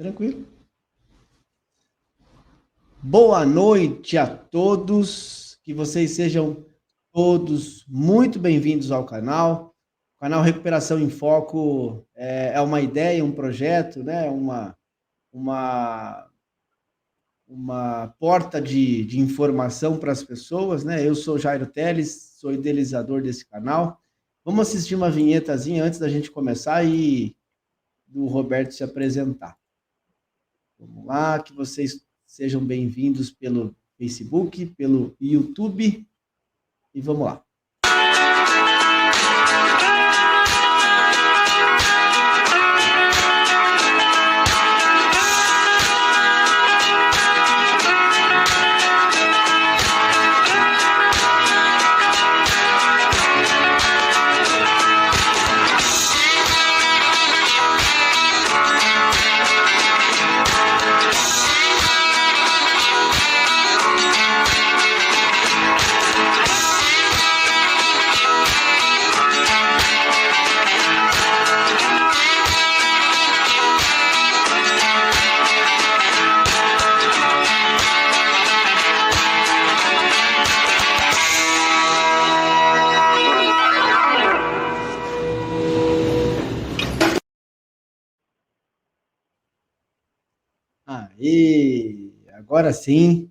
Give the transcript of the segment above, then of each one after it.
Tranquilo. Boa noite a todos, que vocês sejam todos muito bem-vindos ao canal. O canal Recuperação em Foco é uma ideia, um projeto, né? uma porta de informação para as pessoas, né? Eu sou Jairo Teles, sou idealizador desse canal. Vamos assistir uma vinhetazinha antes da gente começar e do Roberto se apresentar. Vamos lá, que vocês sejam bem-vindos pelo Facebook, pelo YouTube, e vamos lá. Aí, agora sim,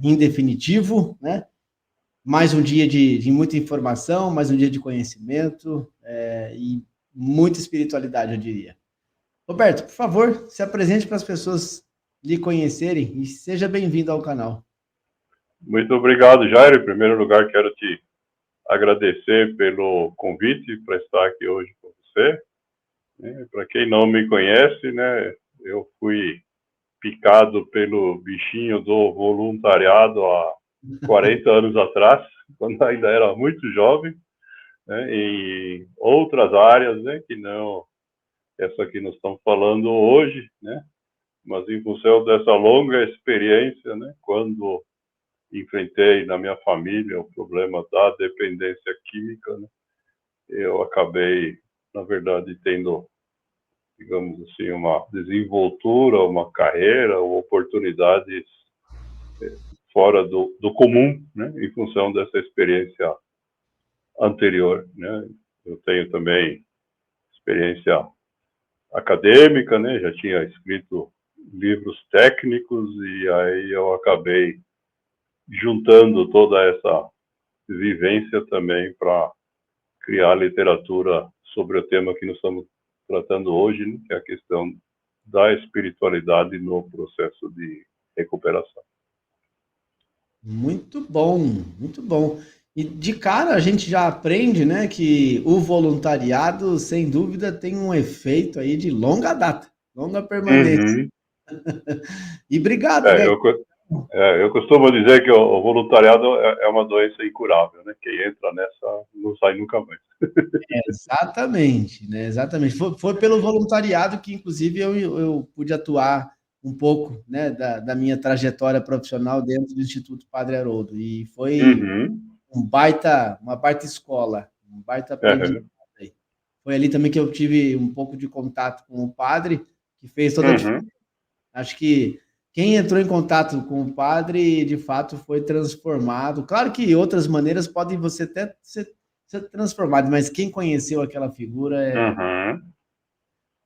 em definitivo, né? Mais um dia de muita informação, mais um dia de conhecimento e muita espiritualidade, eu diria. Roberto, por favor, se apresente para as pessoas lhe conhecerem e seja bem-vindo ao canal. Muito obrigado, Jairo. Em primeiro lugar, quero te agradecer pelo convite para estar aqui hoje com você. Para quem não me conhece, né, eu fui picado pelo bichinho do voluntariado há 40 anos atrás, quando ainda era muito jovem, né, em outras áreas, né, que não essa que nós estamos falando hoje, né, mas em função dessa longa experiência, né, quando enfrentei na minha família o problema da dependência química, né, eu acabei, na verdade, tendo, digamos assim, uma desenvoltura, uma carreira, oportunidades fora do comum, né, em função dessa experiência anterior, né. Eu tenho também experiência acadêmica, né, já tinha escrito livros técnicos e aí eu acabei juntando toda essa vivência também para criar literatura sobre o tema que nós estamos tratando hoje, né, que é a questão da espiritualidade no processo de recuperação. Muito bom, muito bom. E de cara a gente já aprende, né, que o voluntariado, sem dúvida, tem um efeito aí de longa data, longa permanência. Uhum. E obrigado, né? Eu costumo dizer que o voluntariado é uma doença incurável, né? Quem entra nessa não sai nunca mais. Exatamente, né? Exatamente. Foi pelo voluntariado que, inclusive, eu pude atuar um pouco, né, da minha trajetória profissional dentro do Instituto Padre Haroldo. E foi Uhum. uma baita escola, um baita aprendizado. Uhum. Foi ali também que eu tive um pouco de contato com o padre, que fez toda a diferença. Uhum. Acho que quem entrou em contato com o padre, de fato, foi transformado. Claro que outras maneiras podem você até ser transformado, mas quem conheceu aquela figura Uhum.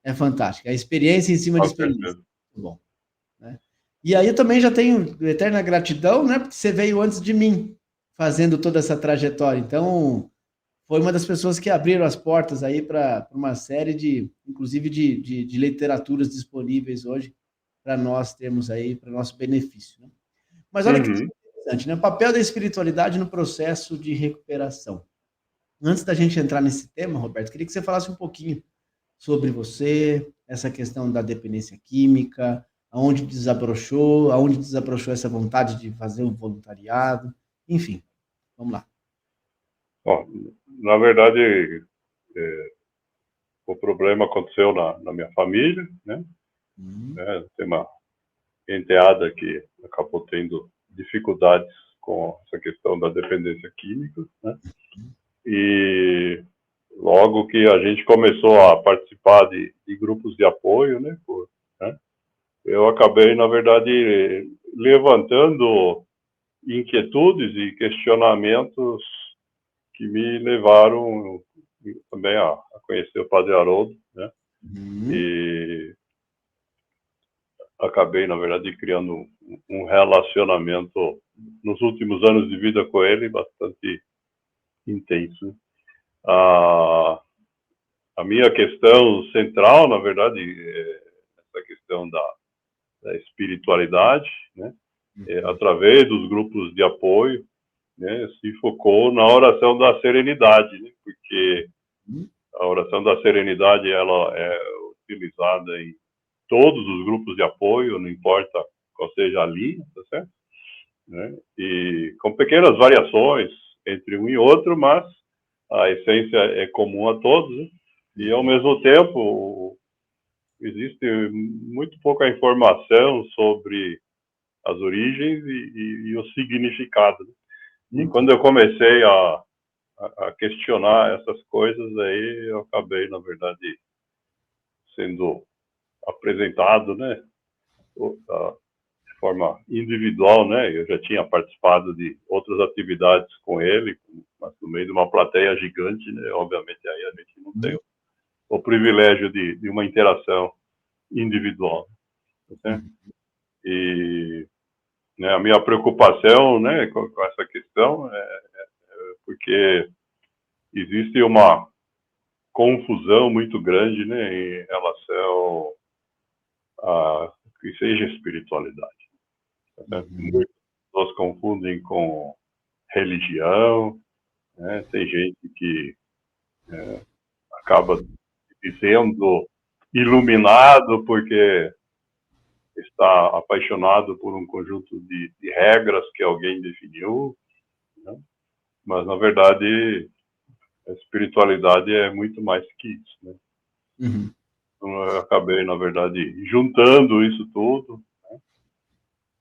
é fantástica. A experiência em cima de Com experiência. certeza. Muito bom. Né? E aí eu também já tenho eterna gratidão, né? Porque você veio antes de mim, fazendo toda essa trajetória. Então, foi uma das pessoas que abriram as portas aí para uma série inclusive de literaturas disponíveis hoje para nós termos aí, para nosso benefício. Né? Mas olha que Uhum. interessante, né? O papel da espiritualidade no processo de recuperação. Antes da gente entrar nesse tema, Roberto, queria que você falasse um pouquinho sobre você, essa questão da dependência química, aonde desabrochou essa vontade de fazer um voluntariado, enfim, vamos lá. Bom, na verdade, o problema aconteceu na minha família, né? Tem uma enteada que acabou tendo dificuldades com essa questão da dependência química, né? E logo que a gente começou a participar de grupos de apoio, né, eu acabei, na verdade, levantando inquietudes e questionamentos que me levaram também a conhecer o Padre Haroldo, né? E acabei, na verdade, criando um relacionamento nos últimos anos de vida com ele bastante intenso. A minha questão central, na verdade, é essa questão da espiritualidade, né? Através dos grupos de apoio, né? Se focou na oração da serenidade, né? Porque a oração da serenidade ela é utilizada em todos os grupos de apoio, não importa qual seja a linha, tá certo? Né? E com pequenas variações entre um e outro, mas a essência é comum a todos, né? E ao mesmo tempo existe muito pouca informação sobre as origens e o significado. E quando eu comecei a questionar essas coisas, aí eu acabei, na verdade, sendo apresentado, né, de forma individual, né, eu já tinha participado de outras atividades com ele, mas no meio de uma plateia gigante, né, obviamente aí a gente não tem o privilégio de uma interação individual, né? E né, a minha preocupação, né, com essa questão é porque existe uma confusão muito grande, né, em relação a que seja espiritualidade. Tá? Muitas pessoas confundem com religião, né? Tem gente que acaba dizendo iluminado porque está apaixonado por um conjunto de regras que alguém definiu, né? Mas na verdade a espiritualidade é muito mais que isso, né? Então, eu acabei, na verdade, juntando isso tudo, né,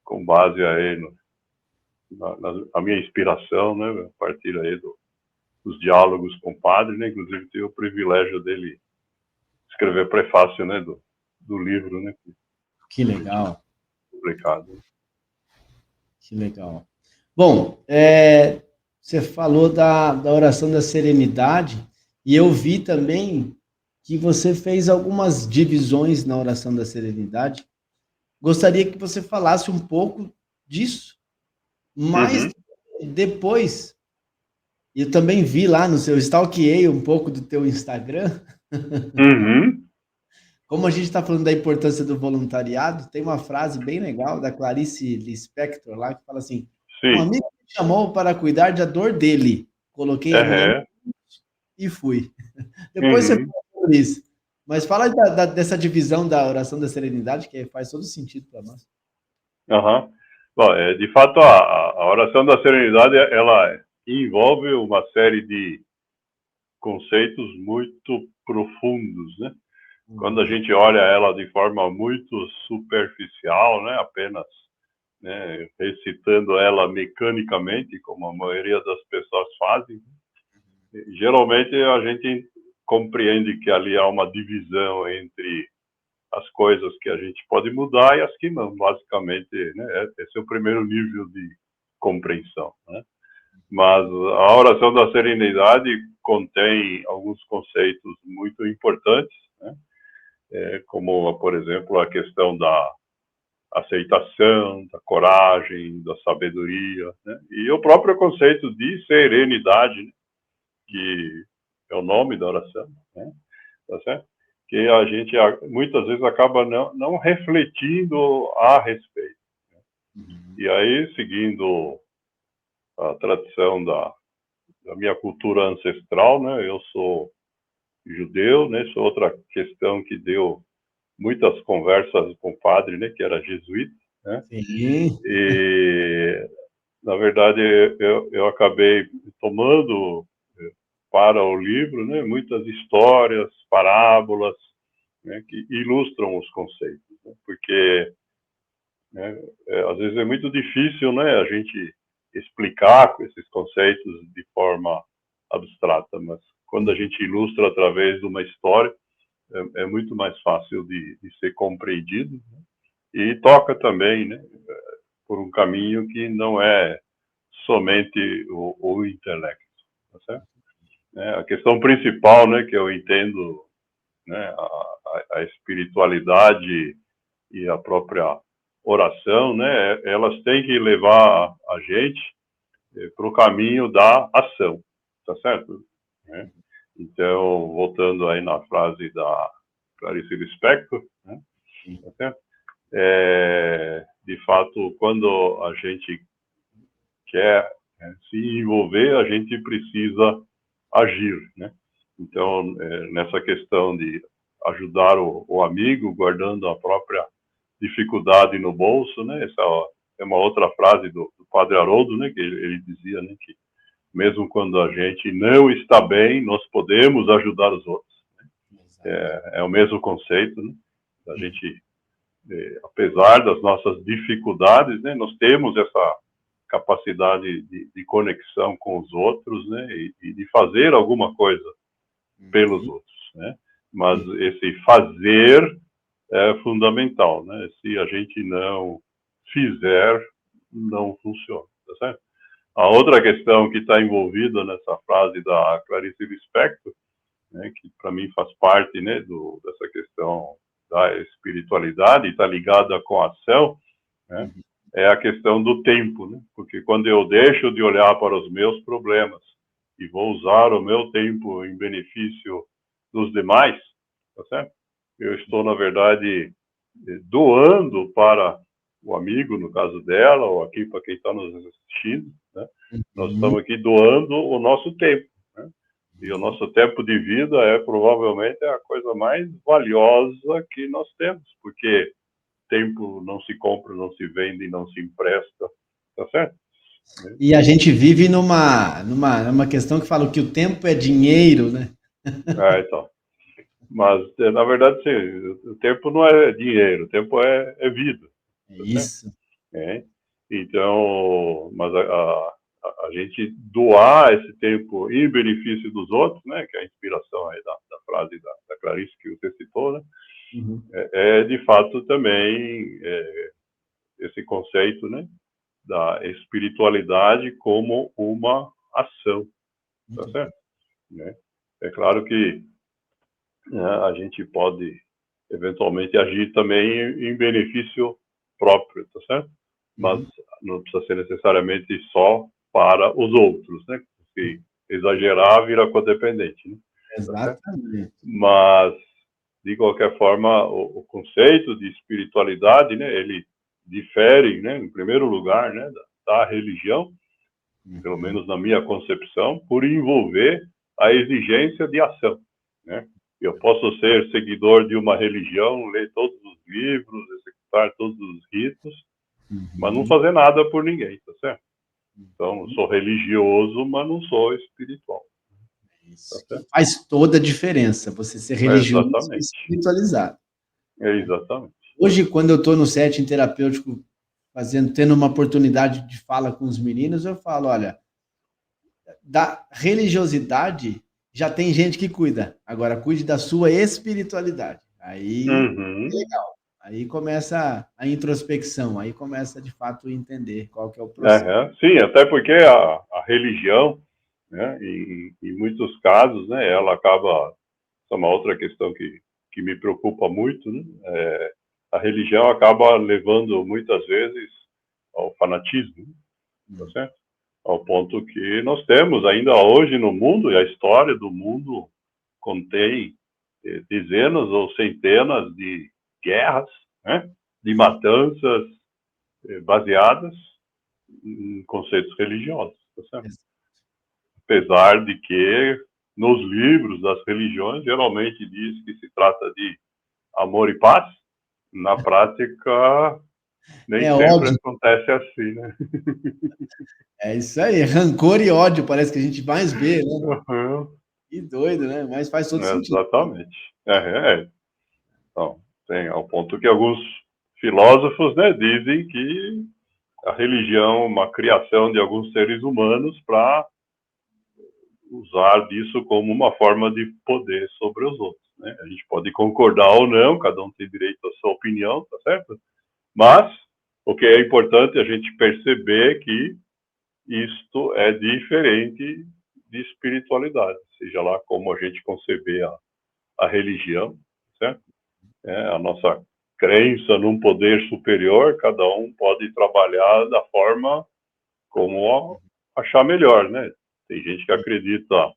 com base aí a minha inspiração, né, a partir aí dos diálogos com o padre, né, inclusive tive o privilégio dele escrever prefácio, né, do livro, né, Que legal, publicado. que legal. Bom, você falou da oração da serenidade e eu vi também que você fez algumas divisões na oração da serenidade. Gostaria que você falasse um pouco disso, mas Uhum. depois, eu também vi lá no seu, stalkeei um pouco do teu Instagram, Uhum. como a gente está falando da importância do voluntariado, tem uma frase bem legal da Clarice Lispector lá, que fala assim, um Sim. amigo me chamou para cuidar da dor dele, coloquei a minha Uhum. e fui. Depois você Uhum. fala sobre isso. Mas fala dessa divisão da oração da serenidade, que faz todo sentido para nós. Uhum. Bom, de fato, a oração da serenidade, ela envolve uma série de conceitos muito profundos, né? Quando a gente olha ela de forma muito superficial, né, apenas, né, recitando ela mecanicamente, como a maioria das pessoas fazem, geralmente a gente compreende que ali há uma divisão entre as coisas que a gente pode mudar e as que não. Basicamente, né, esse é o primeiro nível de compreensão, né? Mas a oração da serenidade contém alguns conceitos muito importantes, né? Como, por exemplo, a questão da aceitação, da coragem, da sabedoria, né? E o próprio conceito de serenidade, né? Que é o nome da oração, né? Tá certo? Que a gente muitas vezes acaba não refletindo a respeito. E aí, seguindo a tradição da minha cultura ancestral, né? Eu sou judeu, né? Isso é outra questão que deu muitas conversas com o padre, né? Que era jesuíta, né? Sim. E na verdade eu acabei tomando para o livro, né? Muitas histórias, parábolas, né? Que ilustram os conceitos, né? Porque né, às vezes é muito difícil, né? A gente explicar esses conceitos de forma abstrata, mas quando a gente ilustra através de uma história, é muito mais fácil de ser compreendido, né? e toca também, né, por um caminho que não é somente o intelecto, tá certo? A questão principal, né, que eu entendo, né, a espiritualidade e a própria oração, né, elas têm que levar a gente para o caminho da ação, tá certo? Então, voltando aí na frase da Clarice Lispector, né, tá certo? De fato, quando a gente quer, né, se envolver, a gente precisa agir, né? Então, nessa questão de ajudar o amigo, guardando a própria dificuldade no bolso, né? Essa é uma outra frase do Padre Haroldo, né? Que ele dizia, né? Que mesmo quando a gente não está bem, nós podemos ajudar os outros. É o mesmo conceito, né? A gente, apesar das nossas dificuldades, né? Nós temos essa capacidade de conexão com os outros, né? E de fazer alguma coisa pelos outros, né? Mas esse fazer é fundamental, né? Se a gente não fizer, não funciona, tá certo? A outra questão que está envolvida nessa frase da Clarice Lispector, né, que para mim faz parte, né, dessa questão da espiritualidade, está ligada com a ação, né, é a questão do tempo, né? Porque quando eu deixo de olhar para os meus problemas e vou usar o meu tempo em benefício dos demais, tá certo? Eu estou, na verdade, doando para o amigo, no caso dela, ou aqui para quem está nos assistindo, né? Nós estamos aqui doando o nosso tempo, né? E o nosso tempo de vida é provavelmente a coisa mais valiosa que nós temos, porque tempo não se compra, não se vende, não se empresta, tá certo? E a gente vive numa questão que fala que o tempo é dinheiro, né? Então. Mas, na verdade, sim, o tempo não é dinheiro, o tempo é vida. É Tá certo? isso. Então, mas a gente doar esse tempo em benefício dos outros, né, que é a inspiração aí da frase da Clarice que você citou, né, de fato também esse conceito, né, da espiritualidade como uma ação, tá certo? Né? É claro que, né, a gente pode eventualmente agir também em benefício próprio, tá certo? Mas não precisa ser necessariamente só para os outros, né? Porque exagerar vira codependente, né? Tá certo? Exatamente. Mas, de qualquer forma, o conceito de espiritualidade, né, ele difere, né, em primeiro lugar, né, da religião, pelo menos na minha concepção, por envolver a exigência de ação, né? Eu posso ser seguidor de uma religião, ler todos os livros, executar todos os ritos, mas não fazer nada por ninguém, tá certo? Então, eu sou religioso, mas não sou espiritual. Tá Isso. certo? Faz toda a diferença, você ser religioso e Exatamente. espiritualizado. Exatamente. Hoje, quando eu estou no setting terapêutico, tendo uma oportunidade de fala com os meninos, eu falo, olha, da religiosidade já tem gente que cuida, agora cuide da sua espiritualidade. Aí é legal. Aí começa a introspecção, aí começa de fato a entender qual que é o processo. Sim, até porque a religião, né, em muitos casos, né, ela acaba, essa é uma outra questão que me preocupa muito, né, a religião acaba levando muitas vezes ao fanatismo, tá certo? Ao ponto que nós temos ainda hoje no mundo, e a história do mundo contém dezenas ou centenas de guerras, né, de matanças baseadas em conceitos religiosos, tá certo? Apesar de que nos livros das religiões geralmente diz que se trata de amor e paz, na prática nem É sempre ódio. acontece assim, né? É isso aí, rancor e ódio parece que a gente mais vê, né? Uhum. Que doido, né? Mas faz todo sentido. Exatamente. Então, tem ao ponto que alguns filósofos, né, dizem que a religião é uma criação de alguns seres humanos para usar disso como uma forma de poder sobre os outros, né? A gente pode concordar ou não, cada um tem direito à sua opinião, tá certo? Mas o que é importante é a gente perceber que isto é diferente de espiritualidade, seja lá como a gente conceber a religião, certo? A nossa crença num poder superior, cada um pode trabalhar da forma como achar melhor, né? Tem gente que acredita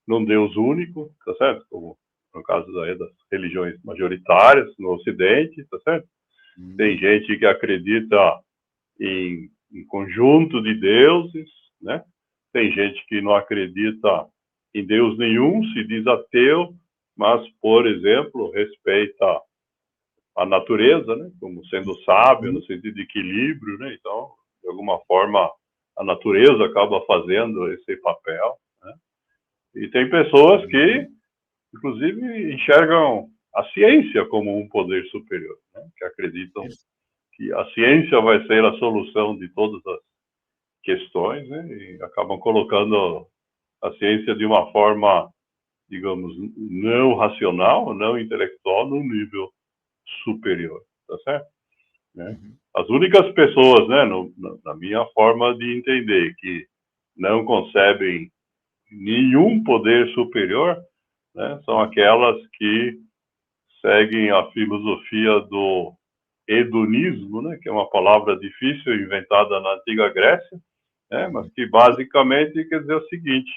num Deus único, tá certo? Como no caso das religiões majoritárias no Ocidente, tá certo? Tem gente que acredita em conjunto de deuses, né? Tem gente que não acredita em Deus nenhum, se diz ateu, mas, por exemplo, respeita a natureza, né? Como sendo sábio, no sentido de equilíbrio, né? Então, de alguma forma, a natureza acaba fazendo esse papel, né? E tem pessoas que, inclusive, enxergam a ciência como um poder superior, né? Que acreditam que a ciência vai ser a solução de todas as questões, né? E acabam colocando a ciência de uma forma, digamos, não racional, não intelectual, num nível superior, tá certo? Né? As únicas pessoas, né, na minha forma de entender, que não concebem nenhum poder superior, né, são aquelas que seguem a filosofia do hedonismo, né, que é uma palavra difícil, inventada na antiga Grécia, né, mas que basicamente quer dizer o seguinte,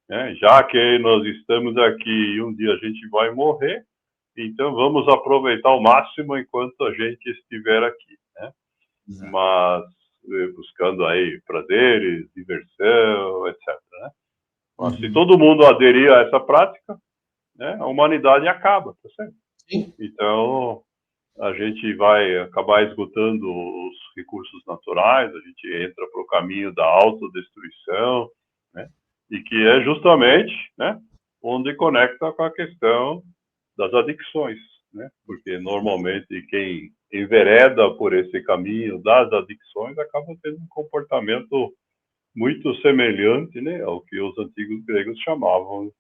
né, já que nós estamos aqui e um dia a gente vai morrer, então vamos aproveitar ao máximo enquanto a gente estiver aqui, né? Mas buscando aí prazeres, diversão, etc, né? Mas se todo mundo aderir a essa prática, né, a humanidade acaba, tá certo? Sim. Então, a gente vai acabar esgotando os recursos naturais, a gente entra para o caminho da autodestruição, né? E que é justamente, né, onde conecta com a questão das adicções, né? Porque normalmente quem envereda por esse caminho das adicções acaba tendo um comportamento muito semelhante, né, ao que os antigos gregos chamavam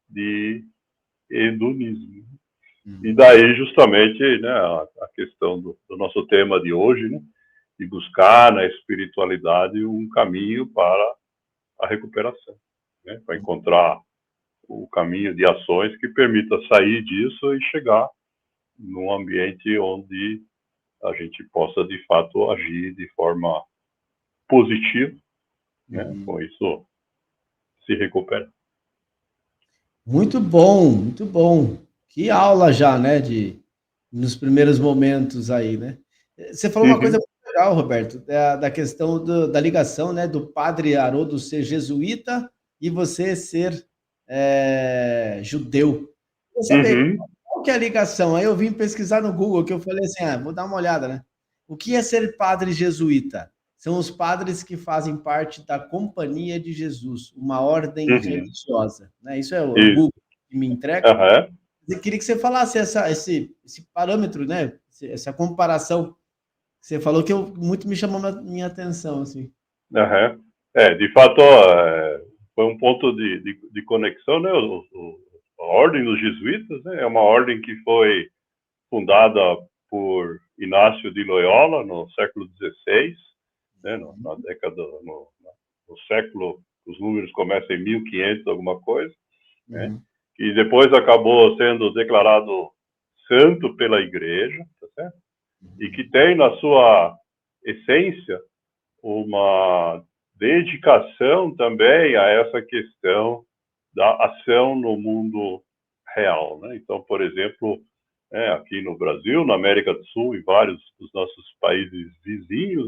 de hedonismo. E daí justamente, né, a questão do nosso tema de hoje, né, de buscar na espiritualidade um caminho para a recuperação, né, para encontrar o caminho de ações que permita sair disso e chegar num ambiente onde a gente possa, de fato, agir de forma positiva, né? Com isso, se recuperar. Muito bom, muito bom. Que aula já, né, nos primeiros momentos aí, né? Você falou uma coisa Uhum, muito legal, Roberto, da questão da ligação, né, do padre Haroldo ser jesuíta e você ser judeu. Eu saber uhum, qual que é a ligação? Aí eu vim pesquisar no Google, que eu falei assim, vou dar uma olhada, né? O que é ser padre jesuíta? São os padres que fazem parte da Companhia de Jesus, uma ordem uhum. religiosa, né? Isso é o Isso. Google que me entrega. Aham, Eu queria que você falasse esse parâmetro, né? Essa comparação que você falou que muito me chamou a minha atenção, assim. aham. De fato, foi um ponto de conexão, né? A Ordem dos Jesuítas, né? É uma ordem que foi fundada por Inácio de Loyola no século XVI, né? Na década, no século, os números começam em 1500, alguma coisa, né? Uhum. E depois acabou sendo declarado santo pela Igreja, tá certo? E que tem na sua essência uma dedicação também a essa questão da ação no mundo real, né? Então, por exemplo, aqui no Brasil, na América do Sul e vários dos nossos países vizinhos,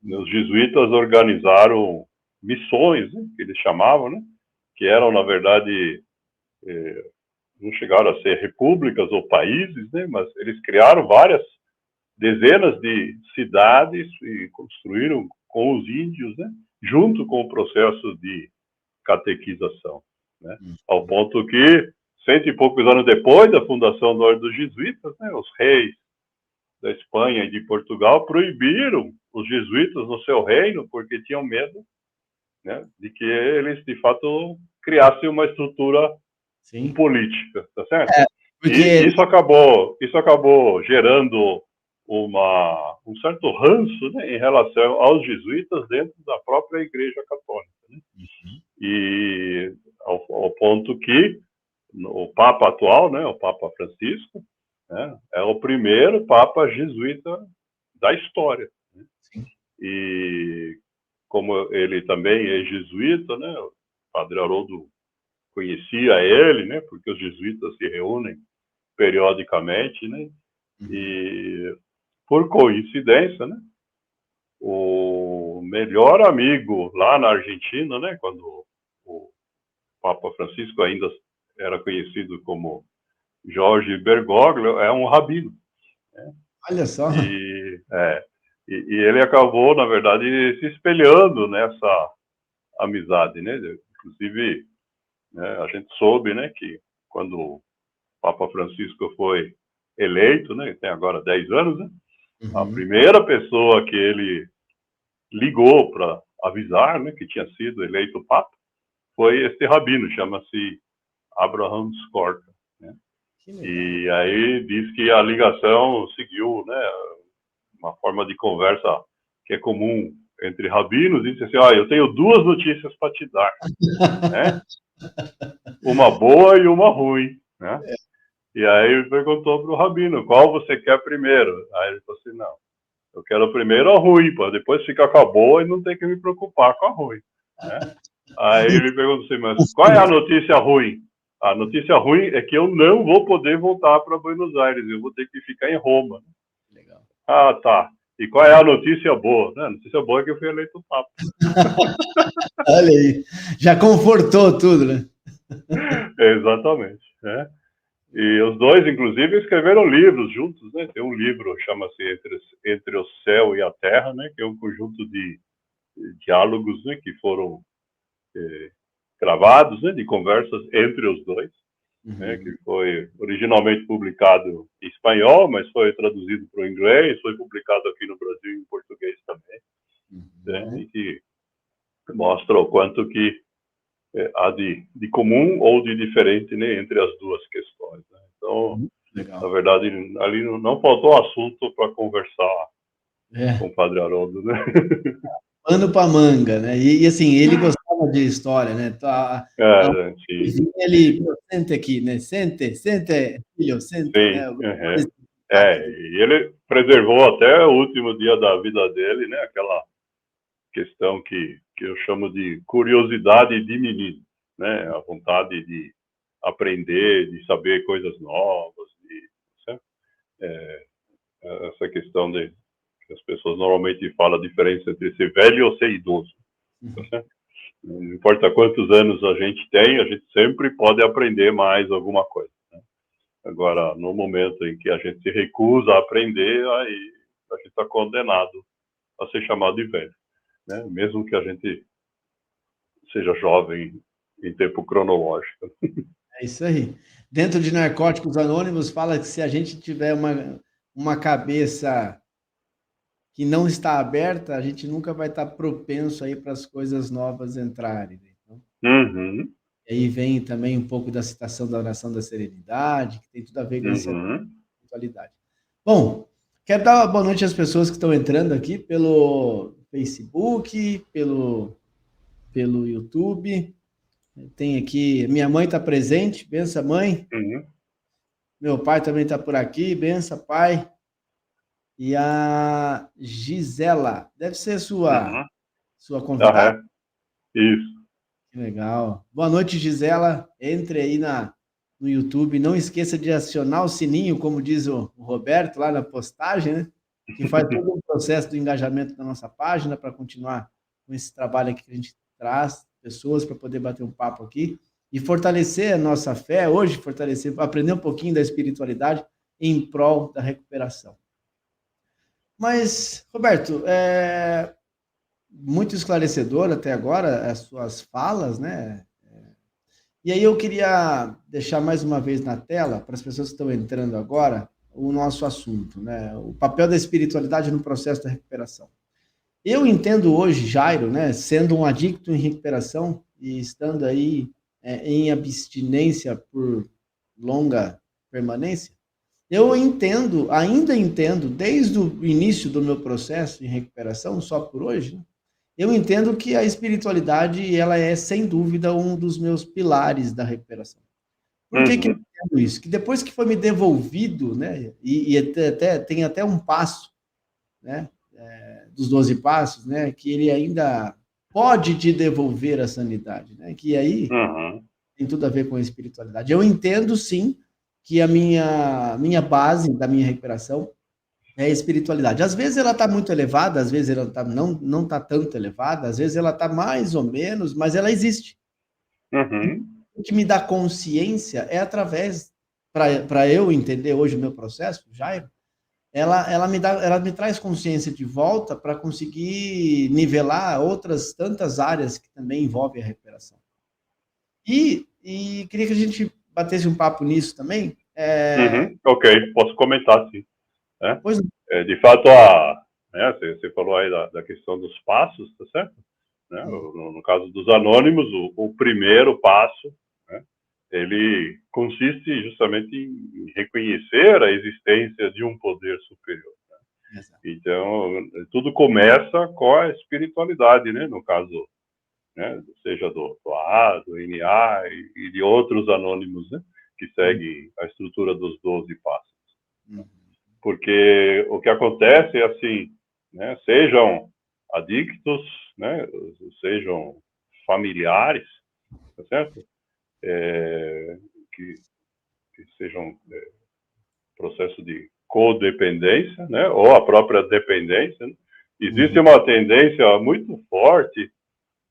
né, os jesuítas organizaram missões, né, que eles chamavam, né, que eram, na verdade, não chegaram a ser repúblicas ou países, né, mas eles criaram várias dezenas de cidades e construíram com os índios, né, junto com o processo de catequização, né, ao ponto que, cento e poucos anos depois da fundação da Ordem dos Jesuítas, né, os reis da Espanha e de Portugal proibiram os jesuítas no seu reino porque tinham medo, né, de que eles, de fato, criassem uma estrutura Sim. política, tá certo? É, E porque isso acabou gerando um certo ranço, né, em relação aos jesuítas dentro da própria Igreja Católica, né? E ao ponto que o Papa atual, né, o Papa Francisco, né, é o primeiro Papa jesuíta da história, né? E como ele também é jesuíta, né, o Padre Haroldo conhecia ele, né, porque os jesuítas se reúnem periodicamente, né, e por coincidência, né, o melhor amigo lá na Argentina, né, quando o Papa Francisco ainda era conhecido como Jorge Bergoglio, é um rabino, né? Olha só. E ele acabou, na verdade, se espelhando nessa amizade, né? Inclusive, né, a gente soube, né, que quando o Papa Francisco foi eleito, né, tem agora 10 anos, né, a primeira pessoa que ele ligou para avisar, né, que tinha sido eleito Papa foi esse rabino, chama-se Abraham Skorka, né? E aí diz que a ligação seguiu, né, uma forma de conversa que é comum entre rabinos, e disse assim, eu tenho duas notícias para te dar, né? Uma boa e uma ruim, né? E aí ele perguntou para o rabino, qual você quer primeiro? Aí ele falou assim, não, eu quero primeiro a ruim, para depois ficar com a boa e não ter que me preocupar com a ruim, né? Aí ele perguntou assim, mas qual é a notícia ruim? A notícia ruim é que eu não vou poder voltar para Buenos Aires, eu vou ter que ficar em Roma. Legal. Ah, tá. E qual é a notícia boa? A notícia boa é que eu fui eleito Papa. Olha aí, já confortou tudo, né? Exatamente, né? E os dois, inclusive, escreveram livros juntos, né? Tem um livro, chama-se Entre o Céu e a Terra, né? Que é um conjunto de diálogos, né? Que foram gravados, né? De conversas entre os dois, né? Que foi originalmente publicado em espanhol, mas foi traduzido para o inglês, foi publicado aqui no Brasil em português também, né? E que mostra o quanto que há de comum ou de diferente, né, entre as duas questões, né? Então, legal. na verdade, ali não faltou assunto para conversar com o Padre Haroldo, né? Pano para manga, né? E assim, ele gostava de história, né? Sim. Ele, sente aqui, né? Sente, filho, sente, Sim. né? E ele preservou até o último dia da vida dele, né? Aquela questão que eu chamo de curiosidade de menino, né? A vontade de aprender, de saber coisas novas, essa questão de que as pessoas normalmente falam a diferença entre ser velho ou ser idoso. Tá? Não importa quantos anos a gente tem, a gente sempre pode aprender mais alguma coisa, né? Agora, no momento em que a gente se recusa a aprender, aí a gente está condenado a ser chamado de velho, né? Mesmo que a gente seja jovem em tempo cronológico. É isso aí. Dentro de Narcóticos Anônimos, fala que se a gente tiver uma cabeça que não está aberta, a gente nunca vai estar propenso aí para as coisas novas entrarem, né? Então, e aí vem também um pouco da citação da oração da serenidade, que tem tudo a ver com essa espiritualidade. Bom, quero dar uma boa noite às pessoas que estão entrando aqui pelo Facebook, pelo YouTube. Tem aqui, minha mãe está presente, benção mãe. Meu pai também está por aqui, benção pai. E a Gisela, deve ser sua convidada. Isso. Que legal. Boa noite, Gisela. Entre aí no YouTube. Não esqueça de acionar o sininho, como diz o Roberto lá na postagem, né? Que faz todo o processo do engajamento da nossa página para continuar com esse trabalho aqui que a gente traz pessoas para poder bater um papo aqui e fortalecer a nossa fé hoje, aprender um pouquinho da espiritualidade em prol da recuperação. Mas, Roberto, muito esclarecedor até agora as suas falas, né? E aí eu queria deixar mais uma vez na tela, para as pessoas que estão entrando agora, o nosso assunto, né? O papel da espiritualidade no processo da recuperação. Eu entendo hoje, Jairo, né, sendo um adicto em recuperação e estando aí em abstinência por longa permanência, eu entendo, ainda entendo, desde o início do meu processo em recuperação, só por hoje, né, eu entendo que a espiritualidade, ela é, sem dúvida, um dos meus pilares da recuperação. Por que que eu Uhum. entendo isso? Que depois que foi me devolvido, né, e tem até um passo, né, dos 12 passos, né, que ele ainda pode te devolver a sanidade, né, que aí Uhum. tem tudo a ver com a espiritualidade. Eu entendo, sim, que a minha base da minha recuperação é a espiritualidade. Às vezes ela está muito elevada, às vezes ela não está tanto elevada, às vezes ela está mais ou menos, mas ela existe. Uhum. O que me dá consciência é através, para eu entender hoje o meu processo, Jairo, ela me traz consciência de volta para conseguir nivelar outras tantas áreas que também envolvem a recuperação. E queria que a gente batesse um papo nisso também. Uhum. Ok, posso comentar, sim. Né? Pois De fato, né, você falou aí da questão dos passos, tá certo? Né? não. No caso dos anônimos, o primeiro passo, né, ele consiste justamente em reconhecer a existência de um poder superior. Exato. Então, tudo começa com a espiritualidade, né? No caso, né, seja do AA, do NA e de outros anônimos, né, que Hum, seguem a estrutura dos 12 passos. hum, Porque o que acontece é assim, né, sejam adictos, né, sejam familiares, tá certo? Que, que sejam processo de codependência, né, ou a própria dependência, né? Existe uhum, uma tendência muito forte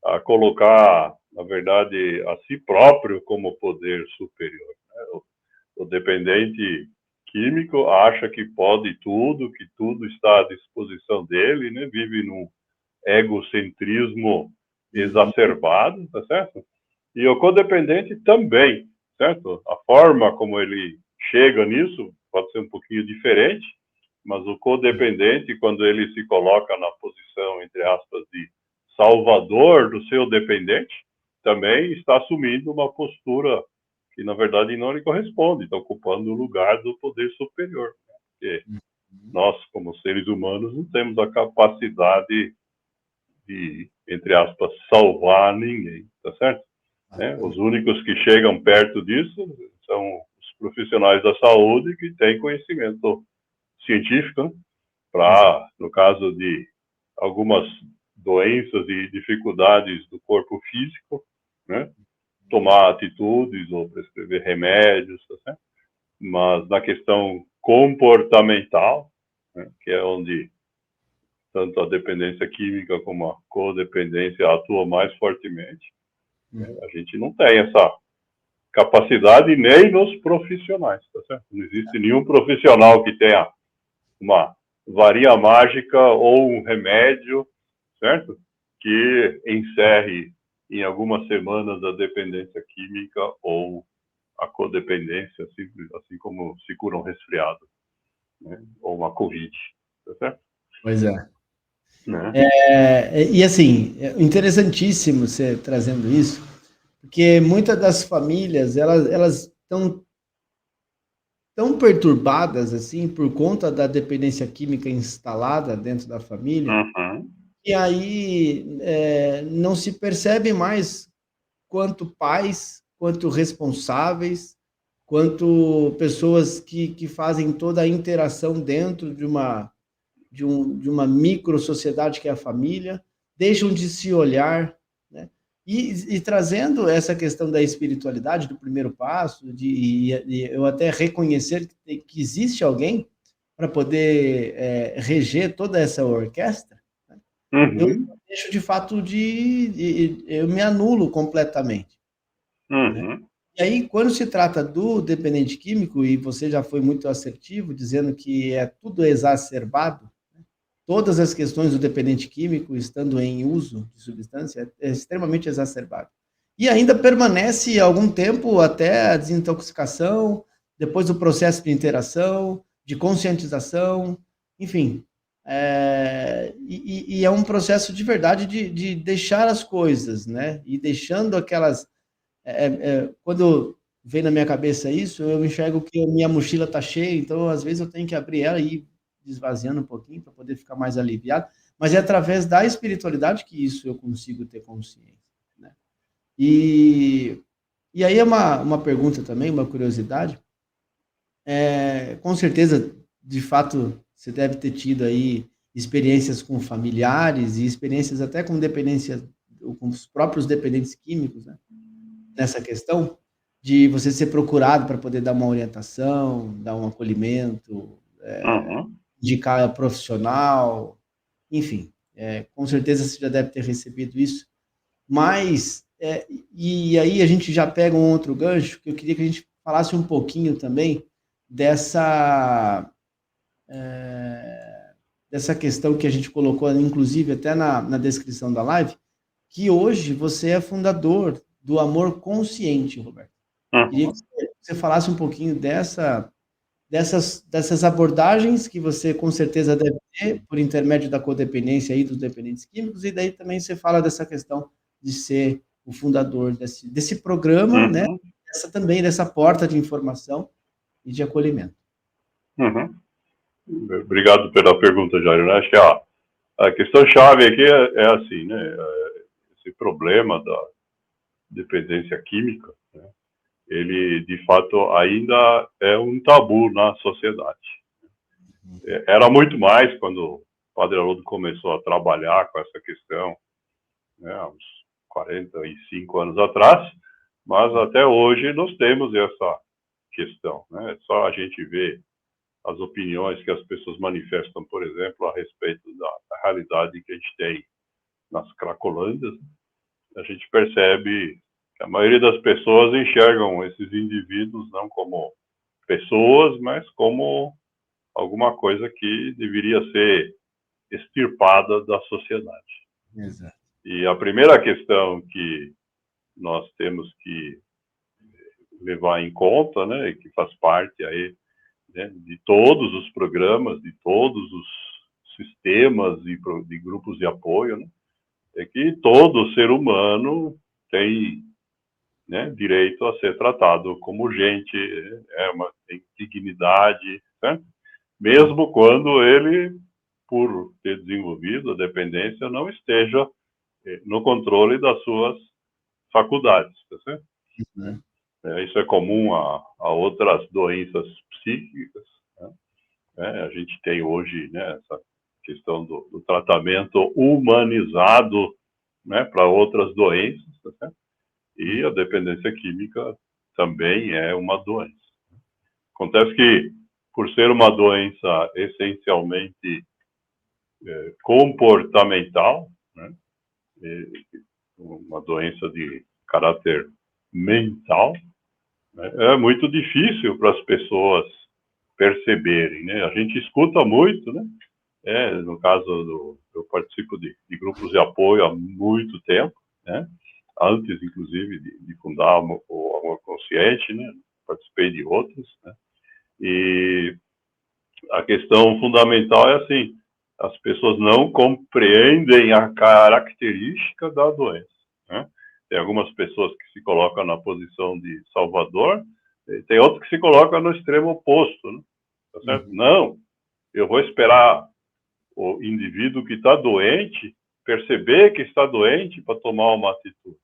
a colocar, na verdade, a si próprio como poder superior. Né? O dependente químico acha que pode tudo, que tudo está à disposição dele, né? Vive num egocentrismo uhum, exacerbado, tá certo? E o codependente também, certo? A forma como ele chega nisso pode ser um pouquinho diferente, mas o codependente, quando ele se coloca na posição, entre aspas, de salvador do seu dependente, também está assumindo uma postura que, na verdade, não lhe corresponde, está ocupando o lugar do poder superior. Porque uhum, nós, como seres humanos, não temos a capacidade de, entre aspas, salvar ninguém, tá certo? Né? Os exatamente. únicos que chegam perto disso são os profissionais da saúde que têm conhecimento científico, né? Exato. Para, no caso de algumas doenças e dificuldades do corpo físico, né? Tomar atitudes ou prescrever remédios, tá certo? Mas na questão comportamental, né? Que é onde tanto a dependência química como a codependência atuam mais fortemente, né? Uhum. A gente não tem essa capacidade nem nos profissionais, tá certo? Não existe nenhum profissional que tenha uma varinha mágica ou um remédio, certo? Que encerre em algumas semanas a dependência química ou a codependência, assim como se cura um resfriado, né? Ou uma Covid, tá certo? Pois é. Né? E assim, é interessantíssimo você trazendo isso, porque muitas das famílias, elas estão tão perturbadas assim por conta da dependência química instalada dentro da família, Uhum. e aí não se percebe mais quanto pais, quanto responsáveis, quanto pessoas que fazem toda a interação dentro de uma micro sociedade que é a família, deixam de se olhar, né? E trazendo essa questão da espiritualidade, do primeiro passo, de eu até reconhecer que existe alguém para poder reger toda essa orquestra, né? Eu Uhum. deixo de fato eu me anulo completamente, né? Uhum. E aí, quando se trata do dependente químico, e você já foi muito assertivo, dizendo que é tudo exacerbado, todas as questões do dependente químico estando em uso de substância é extremamente exacerbado. E ainda permanece algum tempo até a desintoxicação, depois do processo de interação, de conscientização, enfim. E é um processo de verdade de deixar as coisas, né? E deixando aquelas. Quando vem na minha cabeça isso, eu enxergo que a minha mochila está cheia, então às vezes eu tenho que abrir ela e ir esvaziando um pouquinho para poder ficar mais aliviado, mas é através da espiritualidade que isso eu consigo ter consciência, né? E, e aí é uma pergunta também, uma curiosidade, com certeza, de fato, você deve ter tido aí experiências com familiares e experiências até com dependência, com os próprios dependentes químicos, né? Nessa questão de você ser procurado para poder dar uma orientação, dar um acolhimento, Uhum. indicar profissional, enfim, com certeza você já deve ter recebido isso, mas, e aí a gente já pega um outro gancho, que eu queria que a gente falasse um pouquinho também dessa, dessa questão que a gente colocou, inclusive até na descrição da live, que hoje você é fundador do Amor Consciente, Roberto. Queria que Uhum. você falasse um pouquinho dessas abordagens que você com certeza deve ter por intermédio da codependência e dos dependentes químicos, e daí também você fala dessa questão de ser o fundador desse programa, né? Uhum. Também dessa porta de informação e de acolhimento. Uhum. Obrigado pela pergunta, Jair. Acho que a questão chave aqui é assim, né? Esse problema da dependência química, né? Ele, de fato, ainda é um tabu na sociedade. Era muito mais quando o Padre Haroldo começou a trabalhar com essa questão, né, há uns 45 anos atrás, mas até hoje nós temos essa questão, né? Só a gente vê as opiniões que as pessoas manifestam, por exemplo, a respeito da realidade que a gente tem nas Cracolândias, a gente percebe que a maioria das pessoas enxergam esses indivíduos não como pessoas, mas como alguma coisa que deveria ser extirpada da sociedade. Exato. E a primeira questão que nós temos que levar em conta, né, que faz parte aí, né, de todos os programas, de todos os sistemas de grupos de apoio, né, é que todo ser humano tem, né, direito a ser tratado como gente, tem dignidade, certo? Mesmo quando ele, por ter desenvolvido a dependência, não esteja no controle das suas faculdades, tá certo? Né? Isso é comum a outras doenças psíquicas, né? A gente tem hoje, né, essa questão do tratamento humanizado, né, para outras doenças, tá certo? E a dependência química também é uma doença. Acontece que, por ser uma doença essencialmente comportamental, né, uma doença de caráter mental, né, é muito difícil para as pessoas perceberem, né? A gente escuta muito, né? No caso eu participo de grupos de apoio há muito tempo, né? Antes, inclusive, de fundar o Amor Consciente, né? Participei de outros, né? E a questão fundamental é assim, as pessoas não compreendem a característica da doença, né? Tem algumas pessoas que se colocam na posição de salvador, e tem outras que se colocam no extremo oposto, né? Tá certo? Não, eu vou esperar o indivíduo que está doente perceber que está doente para tomar uma atitude.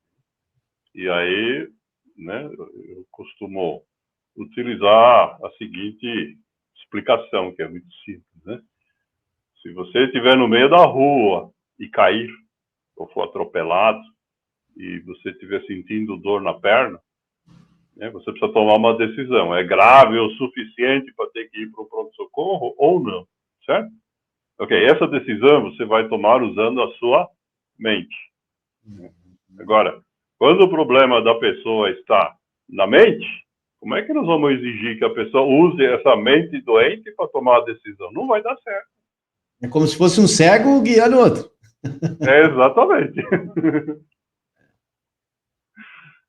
E aí, né, eu costumo utilizar a seguinte explicação, que é muito simples, né? Se você estiver no meio da rua e cair, ou for atropelado, e você estiver sentindo dor na perna, né, você precisa tomar uma decisão. É grave o suficiente para ter que ir para o pronto-socorro ou não, certo? Ok, essa decisão você vai tomar usando a sua mente. Agora, quando o problema da pessoa está na mente, como é que nós vamos exigir que a pessoa use essa mente doente para tomar a decisão? Não vai dar certo. É como se fosse um cego guiando o outro. Exatamente.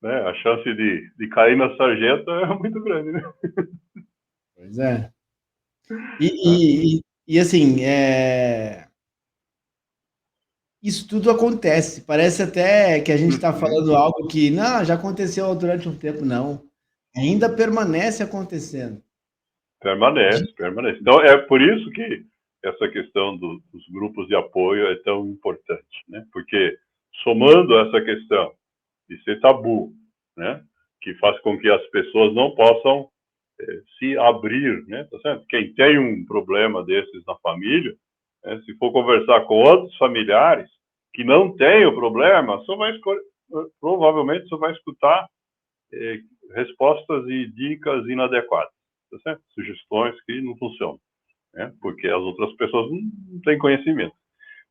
Né? A chance de cair na sarjeta é muito grande, né? Pois é. E assim, isso tudo acontece. Parece até que a gente está falando algo que não, já aconteceu durante um tempo, não. Ainda permanece acontecendo. Permanece. Então, é por isso que essa questão dos grupos de apoio é tão importante, né? Porque, somando essa questão de ser tabu, né? Que faz com que as pessoas não possam se abrir, né? Tá certo? Quem tem um problema desses na família, né? Se for conversar com outros familiares que não têm o problema, provavelmente só vai escutar respostas e dicas inadequadas, tá certo? Sugestões que não funcionam, né? Porque as outras pessoas não têm conhecimento,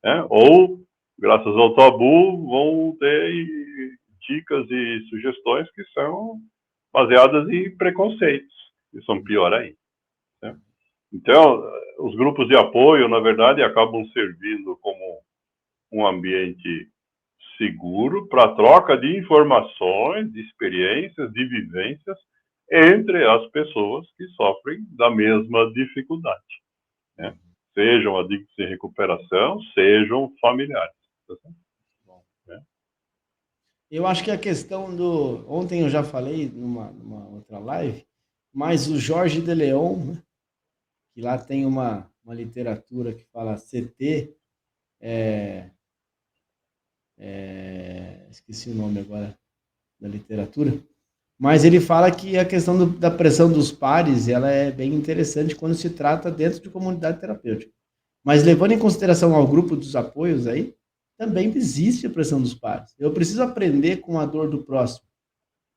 né? Ou, graças ao tabu, vão ter dicas e sugestões que são baseadas em preconceitos, que são pior ainda, né? Então, os grupos de apoio, na verdade, acabam servindo como um ambiente seguro para troca de informações, de experiências, de vivências entre as pessoas que sofrem da mesma dificuldade, né? Sejam adictos em recuperação, sejam familiares. Né? Eu acho que a questão do... Ontem eu já falei numa outra live, mas o Jorge de Leon, né, que lá tem uma literatura que fala CT, esqueci o nome agora da literatura, mas ele fala que a questão da pressão dos pares, ela é bem interessante quando se trata dentro de comunidade terapêutica. Mas levando em consideração ao grupo dos apoios aí, também existe a pressão dos pares. Eu preciso aprender com a dor do próximo.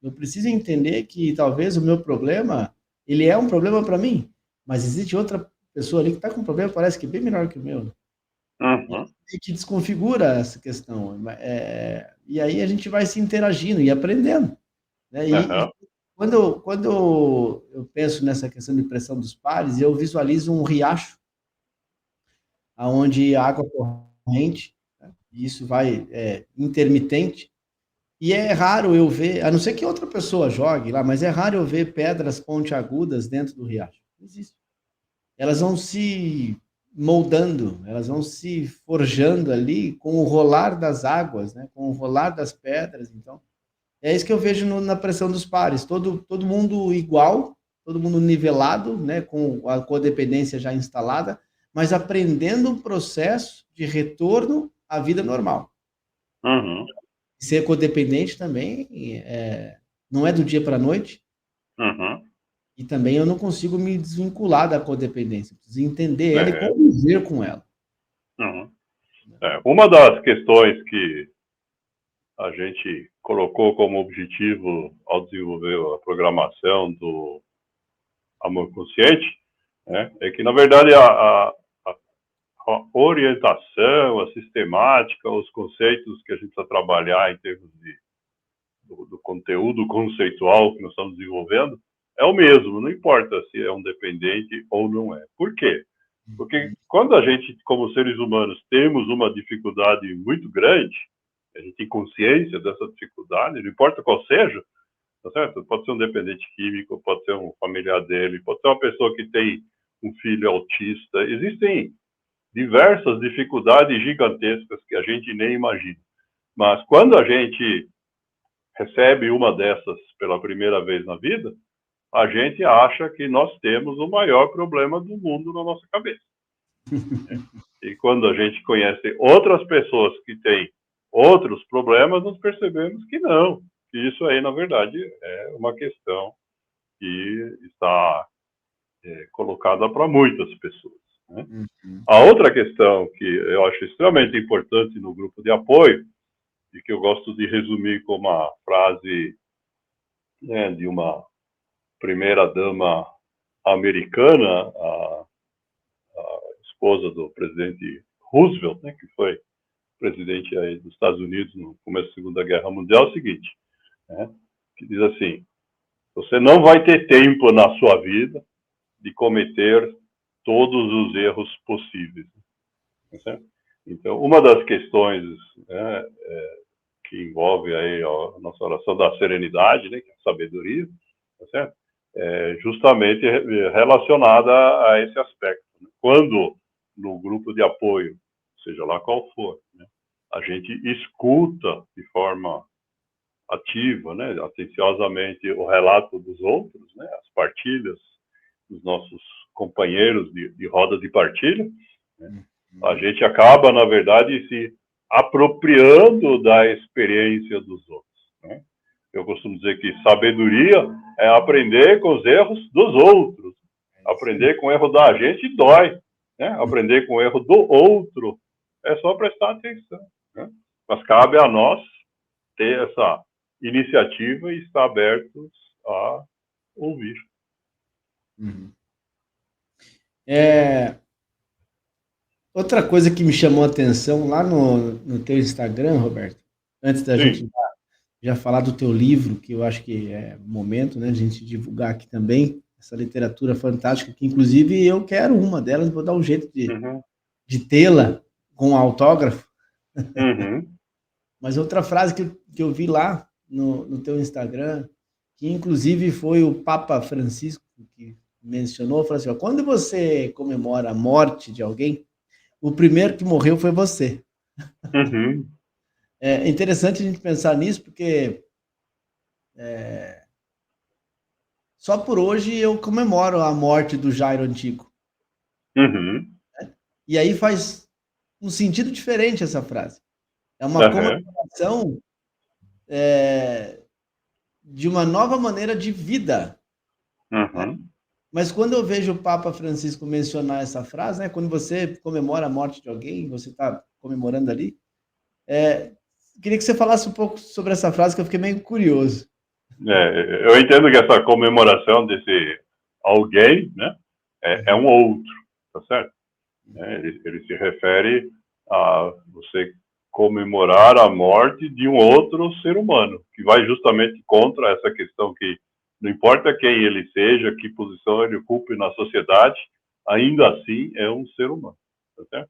Eu preciso entender que talvez o meu problema, ele é um problema para mim, mas existe outra pessoa ali que está com um problema, parece que bem menor que o meu. Uhum. E que desconfigura essa questão. E aí a gente vai se interagindo e aprendendo. Né? Uhum. Quando eu penso nessa questão de pressão dos pares, eu visualizo um riacho onde a água corrente, né? E isso vai intermitente, e é raro eu ver, a não ser que outra pessoa jogue lá, mas é raro eu ver pedras pontiagudas dentro do riacho. Não existe. Elas vão se moldando, elas vão se forjando ali com o rolar das águas, né? Com o rolar das pedras. Então, é isso que eu vejo na pressão dos pares. Todo mundo igual, todo mundo nivelado, né? Com a codependência já instalada, mas aprendendo um processo de retorno à vida normal. Uhum. Ser codependente também não é do dia para a noite, Uhum. e também eu não consigo me desvincular da codependência. Preciso entender ela e É. conviver com ela. Uhum. Uma das questões que a gente colocou como objetivo ao desenvolver a programação do Amor Consciente, né, é que, na verdade, a orientação, a sistemática, os conceitos que a gente precisa trabalhar em termos do conteúdo conceitual que nós estamos desenvolvendo é o mesmo, não importa se é um dependente ou não é. Por quê? Porque quando a gente, como seres humanos, temos uma dificuldade muito grande, a gente tem consciência dessa dificuldade, não importa qual seja, tá certo? Pode ser um dependente químico, pode ser um familiar dele, pode ser uma pessoa que tem um filho autista. Existem diversas dificuldades gigantescas que a gente nem imagina. Mas quando a gente recebe uma dessas pela primeira vez na vida, a gente acha que nós temos o maior problema do mundo na nossa cabeça. E quando a gente conhece outras pessoas que têm outros problemas, nós percebemos que não, que isso aí, na verdade, é uma questão que está colocada para muitas pessoas, né? Uhum. A outra questão que eu acho extremamente importante no grupo de apoio, e que eu gosto de resumir com uma frase, né, de uma primeira-dama americana, a esposa do presidente Roosevelt, né, que foi presidente aí dos Estados Unidos no começo da Segunda Guerra Mundial, é o seguinte, né, que diz assim: você não vai ter tempo na sua vida de cometer todos os erros possíveis. Tá? Então, uma das questões, né, que envolve aí a nossa oração da serenidade, né, que é a sabedoria, tá certo? Justamente relacionada a esse aspecto. Quando no grupo de apoio, seja lá qual for, né, a gente escuta de forma ativa, né, atenciosamente o relato dos outros, né, as partilhas dos nossos companheiros de roda de partilha, né, a gente acaba, na verdade, se apropriando da experiência dos outros, né? Eu costumo dizer que sabedoria é aprender com os erros dos outros. Aprender com o erro da gente dói, né? Aprender com o erro do outro é só prestar atenção, né? Mas cabe a nós ter essa iniciativa e estar abertos a ouvir. Uhum. Outra coisa que me chamou a atenção lá no teu Instagram, Roberto, antes da gente Sim. já falar do teu livro, que eu acho que é momento, né, de a gente divulgar aqui também, essa literatura fantástica, que inclusive eu quero uma delas, vou dar um jeito de tê-la com autógrafo. Uhum. Mas outra frase que eu vi lá no teu Instagram, que inclusive foi o Papa Francisco que mencionou, falou assim, ó, quando você comemora a morte de alguém, o primeiro que morreu foi você. Uhum. É interessante a gente pensar nisso, porque só por hoje eu comemoro a morte do Jairo Antigo. Uhum. E aí faz um sentido diferente essa frase. É uma Uhum. comemoração de uma nova maneira de vida. Uhum. Mas quando eu vejo o Papa Francisco mencionar essa frase, né, quando você comemora a morte de alguém, você está comemorando ali, queria que você falasse um pouco sobre essa frase, que eu fiquei meio curioso. Eu entendo que essa comemoração desse alguém, né, é um outro, tá certo? Ele se refere a você comemorar a morte de um outro ser humano, que vai justamente contra essa questão que não importa quem ele seja, que posição ele ocupe na sociedade, ainda assim é um ser humano, tá certo?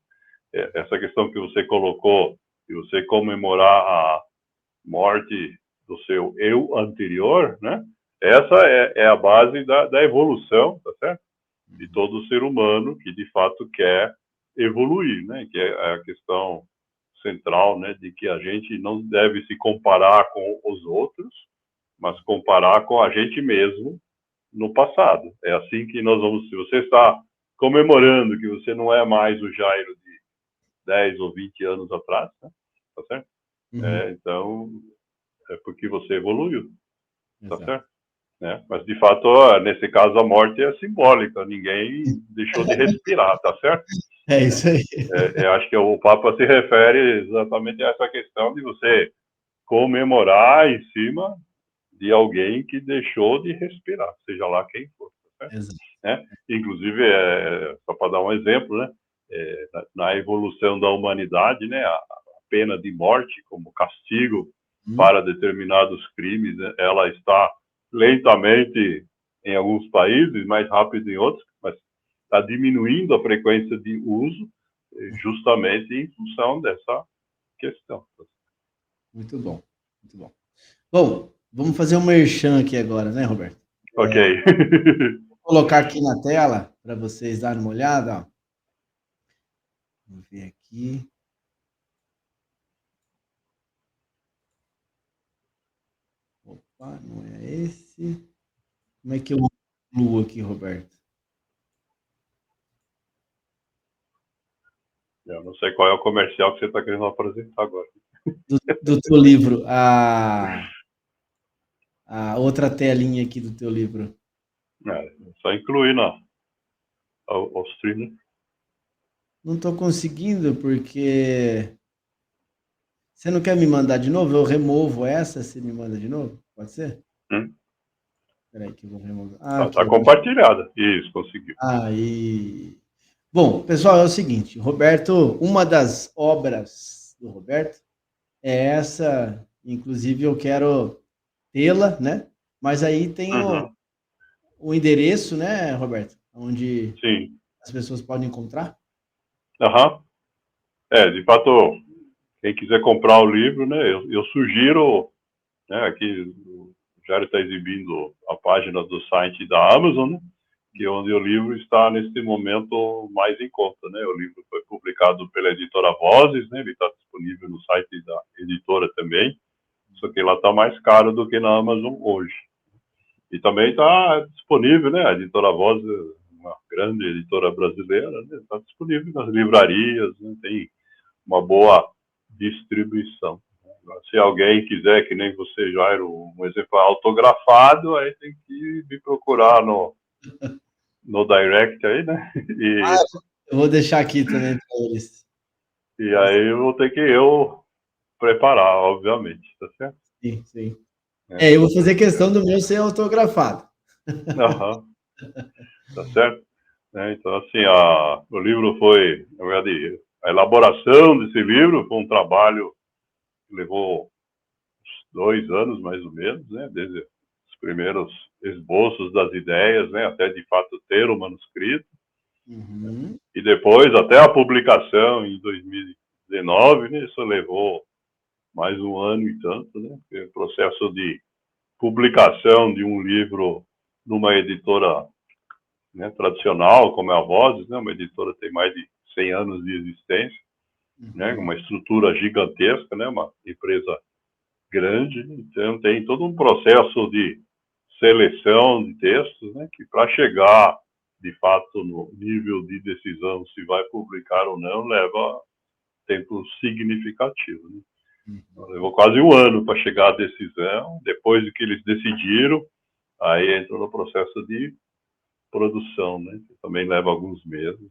Essa questão que você colocou, de você comemorar a morte do seu eu anterior, né? Essa é a base da evolução, tá certo? De todo ser humano que de fato quer evoluir, né? Que é a questão central, né? De que a gente não deve se comparar com os outros, mas comparar com a gente mesmo no passado. É assim que nós vamos. Se você está comemorando que você não é mais o Jairo de 10 ou 20 anos atrás, né? Tá certo? Uhum. Então, é porque você evoluiu, tá Exato. certo? Né? Mas, de fato, nesse caso, a morte é simbólica, ninguém deixou de respirar, tá certo? É isso aí. Eu acho que o Papa se refere exatamente a essa questão de você comemorar em cima de alguém que deixou de respirar, seja lá quem for, tá certo? Exato. Né? Inclusive, só para dar um exemplo, né? Na evolução da humanidade, né? A pena de morte como castigo para determinados crimes, né? Ela está lentamente em alguns países, mais rápido em outros, mas está diminuindo a frequência de uso justamente em função dessa questão. Muito bom, muito bom. Bom, vamos fazer um merchan aqui agora, né, Roberto? Ok. Vou colocar aqui na tela para vocês darem uma olhada. Ó. Vamos ver aqui. Opa, não é esse. Como é que eu incluo aqui, Roberto? Eu não sei qual é o comercial que você está querendo apresentar agora. Do teu livro, a outra telinha aqui do teu livro. Só incluir ao stream. Não estou conseguindo porque você não quer me mandar de novo? Eu removo essa, você me manda de novo? Pode ser? Espera aí que eu vou remover. Ah, aqui, Tá ó. compartilhada. Isso, conseguiu. Aí. Bom, pessoal, é o seguinte, Roberto, uma das obras do Roberto é essa, inclusive eu quero tê-la, né? Mas aí tem o endereço, né, Roberto? Onde Sim. as pessoas podem encontrar. De fato, quem quiser comprar o livro, né, eu sugiro, né, aqui o Jairo está exibindo a página do site da Amazon, né, que é onde o livro está neste momento mais em conta, né? O livro foi publicado pela editora Vozes, né? Ele está disponível no site da editora também. Só que ela está mais caro do que na Amazon hoje. E também está disponível, né? A Editora Voz, uma grande editora brasileira, está disponível nas livrarias, né? Tem uma boa distribuição. Se alguém quiser, que nem você, Jairo, um exemplar autografado, aí tem que me procurar no direct aí, né? Eu vou deixar aqui também para eles. E aí eu vou ter que eu preparar, obviamente, tá certo? Sim, sim. Eu vou fazer questão do meu ser autografado. Aham, tá certo? Então, assim, o livro foi, na verdade, a elaboração desse livro foi um trabalho que levou uns 2 anos, mais ou menos, né? Desde os primeiros esboços das ideias, né? Até, de fato, ter o manuscrito. Uhum. E depois, até a publicação em 2019, né? Isso levou mais um ano e tanto, né? O processo de publicação de um livro numa editora, né, tradicional, como é a Vozes, né? Uma editora que tem mais de 100 anos de existência, né? Uma estrutura gigantesca, né? Uma empresa grande, então tem todo um processo de seleção de textos, né? Que para chegar, de fato, no nível de decisão se vai publicar ou não, leva tempo significativo, né? Levou quase um ano para chegar à decisão. Depois de que eles decidiram, aí entrou no processo de produção, né? Que também leva alguns meses.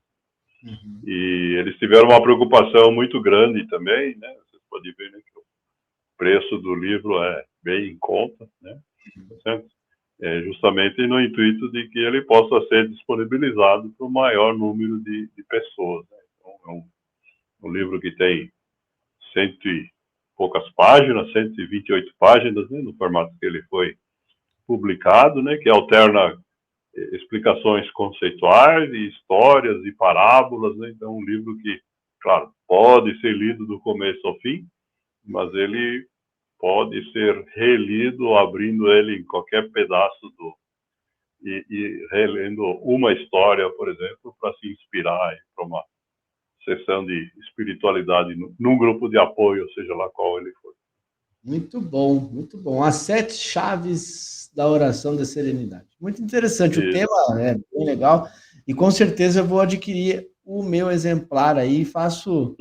E eles tiveram uma preocupação muito grande também, né? Vocês podem ver, né, que o preço do livro é bem em conta, né? Certo? Justamente no intuito de que ele possa ser disponibilizado para o maior número de pessoas, né? Então, é um livro que tem cento e poucas páginas, 128 páginas, né, no formato que ele foi publicado, né, que alterna explicações conceituais e histórias e parábolas, né? Então, um livro que, claro, pode ser lido do começo ao fim, mas ele pode ser relido, abrindo ele em qualquer pedaço e relendo uma história, por exemplo, para se inspirar para uma sessão de espiritualidade num grupo de apoio, seja lá qual ele for. Muito bom, muito bom. As 7 chaves da oração da serenidade. Muito interessante. O tema é bem legal e com certeza eu vou adquirir o meu exemplar aí e faço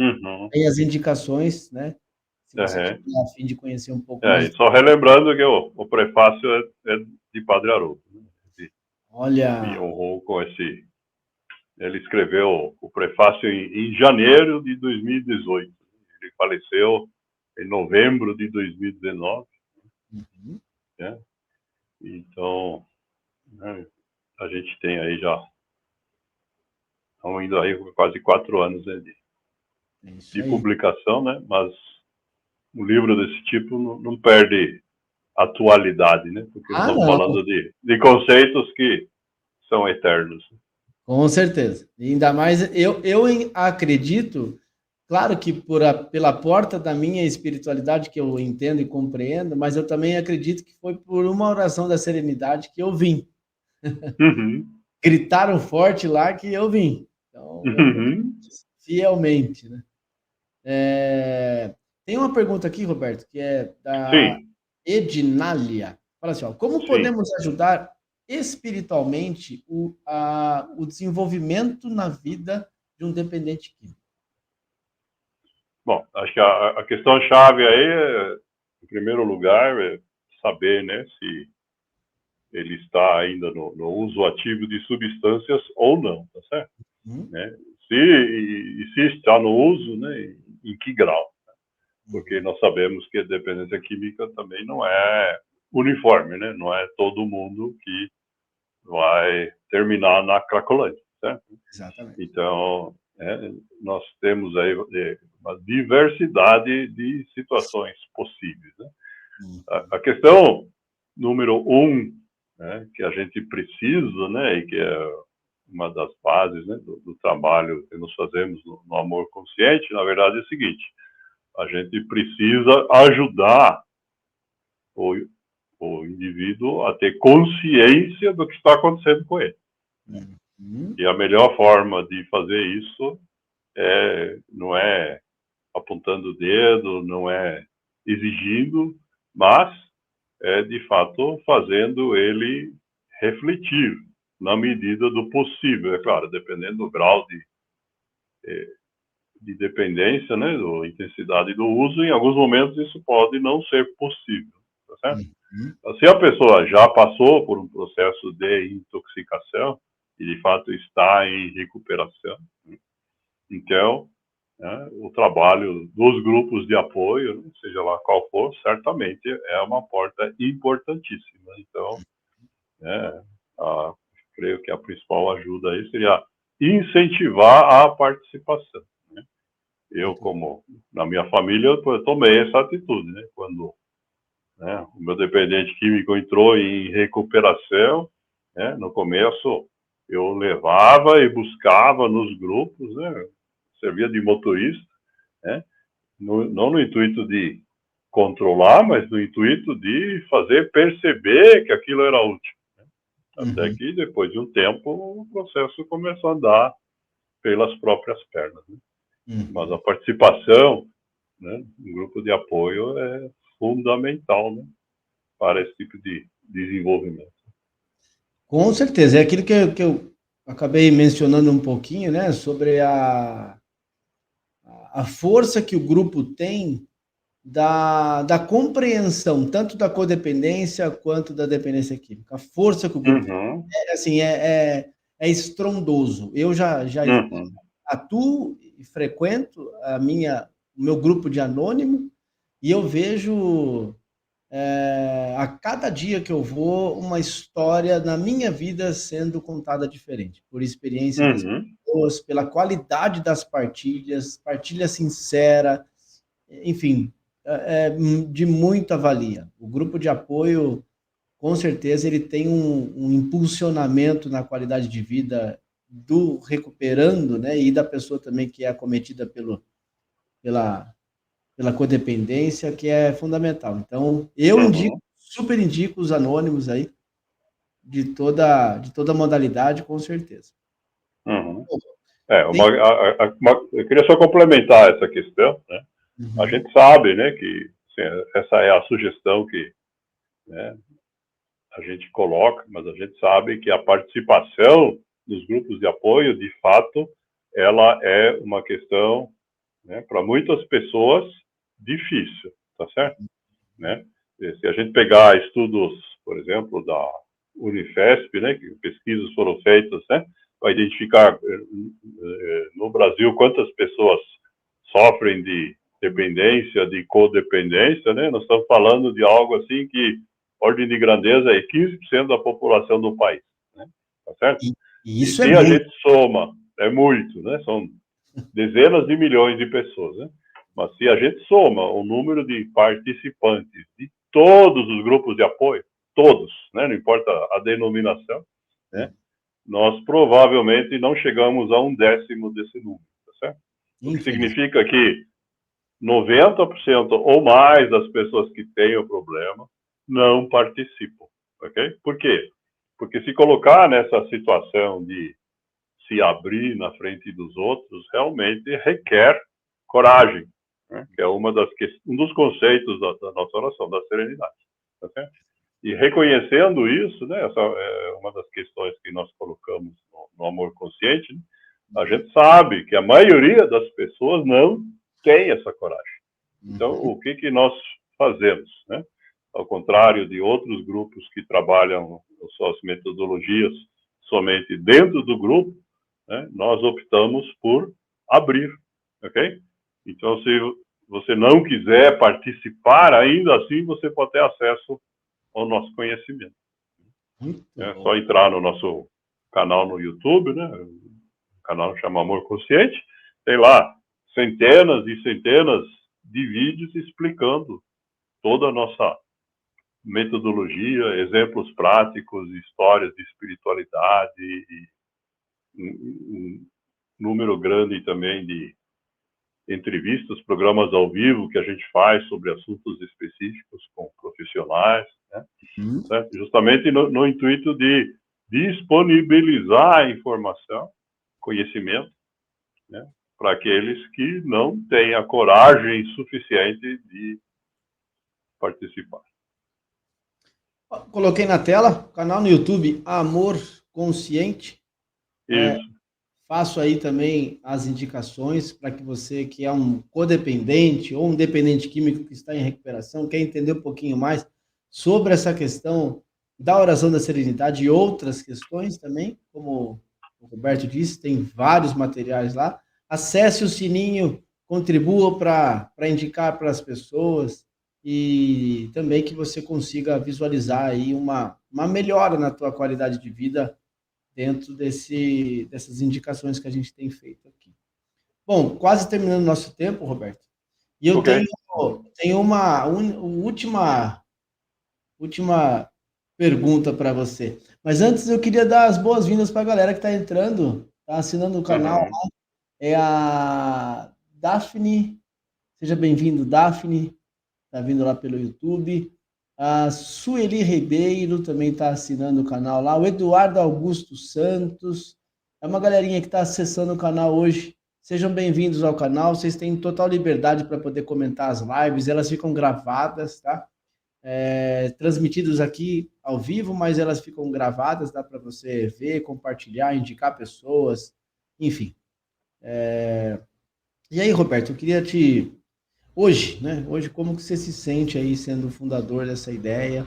as indicações, né? Se você tiver a fim de conhecer um pouco mais. E só relembrando que o prefácio é de Padre Haroldo. Né? Me Olha, honrou com esse. Ele escreveu o prefácio em janeiro de 2018. Ele faleceu em novembro de 2019. Né? Então, né, a gente tem aí já. Estamos indo aí quase 4 anos, né, de publicação, né? Mas um livro desse tipo não perde atualidade, né? Porque estamos falando de conceitos que são eternos. Com certeza. E ainda mais, eu acredito, claro que pela porta da minha espiritualidade que eu entendo e compreendo, mas eu também acredito que foi por uma oração da serenidade que eu vim. Gritaram forte lá que eu vim. Então, eu acredito fielmente, né? Tem uma pergunta aqui, Roberto, que é da Ednália. Fala assim, ó, como podemos ajudar espiritualmente o desenvolvimento na vida de um dependente químico? Bom, acho que a questão-chave aí, em primeiro lugar, é saber, né, se ele está ainda no uso ativo de substâncias ou não, tá certo? Né? Se está no uso, né, em que grau? Porque nós sabemos que a dependência química também não é uniforme, né? Não é todo mundo que vai terminar na Cracolândia, certo? Exatamente. Então, nós temos aí uma diversidade de situações possíveis, né? A questão número 1, né, que a gente precisa, né, e que é uma das bases, né, do trabalho que nós fazemos no amor consciente, na verdade é o seguinte: a gente precisa ajudar o indivíduo a ter consciência do que está acontecendo com ele. E a melhor forma de fazer isso não é apontando o dedo, não é exigindo, mas de fato fazendo ele refletir na medida do possível, é claro, dependendo do grau de dependência, né, da intensidade do uso, em alguns momentos isso pode não ser possível, tá certo? Se a pessoa já passou por um processo de intoxicação e de fato está em recuperação, né, então, né, o trabalho dos grupos de apoio, né, seja lá qual for, certamente é uma porta importantíssima. Então, né, creio que a principal ajuda aí seria incentivar a participação. Né? Eu, como na minha família, eu tomei essa atitude, né? Quando, né, o meu dependente químico entrou em recuperação, né, no começo eu levava e buscava nos grupos, né, servia de motorista, né, não no intuito de controlar, mas no intuito de fazer perceber que aquilo era útil. Até que, depois de um tempo, o processo começou a andar pelas próprias pernas. Né? Mas a participação, né, no grupo de apoio é fundamental, né, para esse tipo de desenvolvimento. Com certeza. É aquilo que eu acabei mencionando um pouquinho, né, sobre a força que o grupo tem da compreensão, tanto da codependência quanto da dependência química. A força que o grupo assim, é estrondoso. Eu já atuo e frequento o meu grupo de anônimo e eu vejo a cada dia que eu vou uma história na minha vida sendo contada diferente, por experiência das pessoas, pela qualidade das partilhas, partilha sincera, enfim, de muita valia. O grupo de apoio, com certeza, ele tem um impulsionamento na qualidade de vida do recuperando, né, e da pessoa também que é acometida pela codependência, que é fundamental. Então, eu super indico os anônimos aí, de toda modalidade, com certeza. Eu queria só complementar essa questão, né? A gente sabe, né, que assim, essa é a sugestão que, né, a gente coloca, mas a gente sabe que a participação dos grupos de apoio, de fato, ela é uma questão, né, para muitas pessoas difícil, tá certo? Né? Se a gente pegar estudos, por exemplo, da Unifesp, né, que pesquisas foram feitas, né, para identificar no Brasil quantas pessoas sofrem de dependência, de codependência, né, nós estamos falando de algo assim que ordem de grandeza é 15% da população do país, né, tá certo? E isso se a gente soma, é muito, né, são dezenas de milhões de pessoas, né? Mas se a gente soma o número de participantes de todos os grupos de apoio, todos, né, não importa a denominação, né, nós provavelmente não chegamos a 1/10 desse número, tá certo? O que significa que 90% ou mais das pessoas que têm o problema não participam, ok? Por quê? Porque se colocar nessa situação de se abrir na frente dos outros realmente requer coragem, né? Que é um dos conceitos da nossa oração, da serenidade. Tá certo? E reconhecendo isso, né, essa é uma das questões que nós colocamos no amor consciente, né? A gente sabe que a maioria das pessoas não tem essa coragem. Então, o que nós fazemos, né? Ao contrário de outros grupos que trabalham suas metodologias somente dentro do grupo, né, nós optamos por abrir, ok? Então, se você não quiser participar, ainda assim você pode ter acesso ao nosso conhecimento. É só entrar no nosso canal no YouTube, né? O canal chama Amor Consciente. Tem lá centenas e centenas de vídeos explicando toda a nossa metodologia, exemplos práticos, histórias de espiritualidade e um número grande também de entrevistas, programas ao vivo que a gente faz sobre assuntos específicos com profissionais, né? Justamente no intuito de disponibilizar a informação, conhecimento, né, para aqueles que não têm a coragem suficiente de participar. Coloquei na tela, canal no YouTube Amor Consciente. Isso. Faço aí também as indicações para que você que é um codependente ou um dependente químico que está em recuperação, quer entender um pouquinho mais sobre essa questão da oração da serenidade e outras questões também, como o Roberto disse, tem vários materiais lá. Acesse o sininho, contribua para indicar para as pessoas e também que você consiga visualizar aí uma melhora na tua qualidade de vida dentro dessas indicações que a gente tem feito aqui. Bom, quase terminando o nosso tempo, Roberto, e eu tenho uma última pergunta para você. Mas antes eu queria dar as boas-vindas para a galera que está entrando, está assinando o canal lá. É a Daphne, seja bem-vindo, Daphne, está vindo lá pelo YouTube. A Sueli Ribeiro também está assinando o canal lá. O Eduardo Augusto Santos. É uma galerinha que está acessando o canal hoje. Sejam bem-vindos ao canal. Vocês têm total liberdade para poder comentar as lives. Elas ficam gravadas, tá? Transmitidas aqui ao vivo, mas elas ficam gravadas. Dá para você ver, compartilhar, indicar pessoas, enfim. E aí, Roberto, eu queria te... Hoje, né? Hoje, como que você se sente aí sendo o fundador dessa ideia,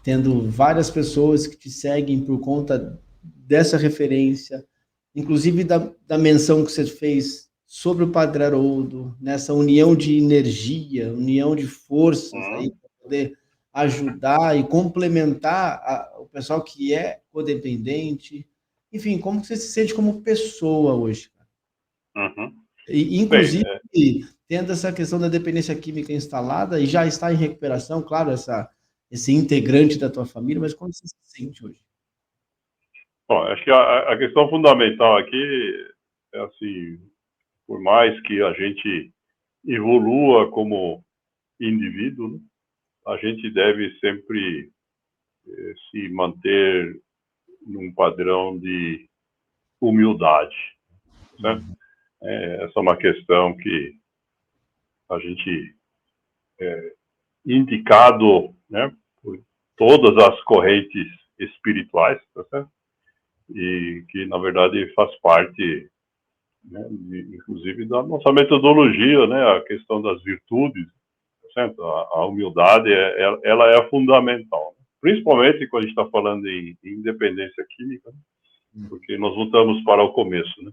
tendo várias pessoas que te seguem por conta dessa referência, inclusive da menção que você fez sobre o Padre Haroldo, nessa união de energia, união de forças aí para poder ajudar e complementar o pessoal que é codependente. Enfim, como que você se sente como pessoa hoje? E, inclusive, tendo essa questão da dependência química instalada e já está em recuperação, claro, esse integrante da tua família, mas como você se sente hoje? Bom, acho que a questão fundamental aqui é assim, por mais que a gente evolua como indivíduo, né, a gente deve sempre se manter num padrão de humildade, certo? Essa é uma questão que a gente indicado, né, por todas as correntes espirituais, tá certo? E que, na verdade, faz parte, né, inclusive, da nossa metodologia, né, a questão das virtudes, tá certo? A humildade, ela é fundamental, né? Principalmente quando a gente está falando em independência química, né? Porque nós voltamos para o começo, né?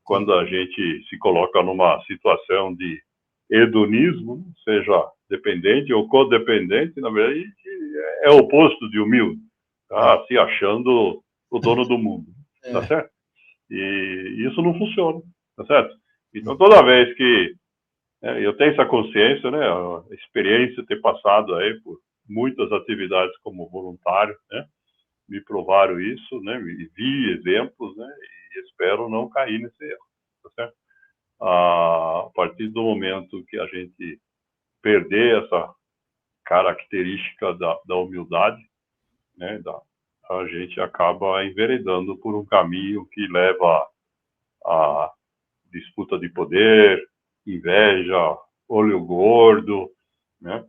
Quando a gente se coloca numa situação de hedonismo, seja dependente ou codependente, na verdade, é o oposto de humilde, tá se achando o dono do mundo, tá certo? E isso não funciona, tá certo? Então, toda vez que eu tenho essa consciência, né, a experiência de ter passado aí por muitas atividades como voluntário, né, me provaram isso, né, vi exemplos, né, e espero não cair nesse erro, tá certo? A partir do momento que a gente perder essa característica da humildade, né, a gente acaba enveredando por um caminho que leva a disputa de poder, inveja, olho gordo, né?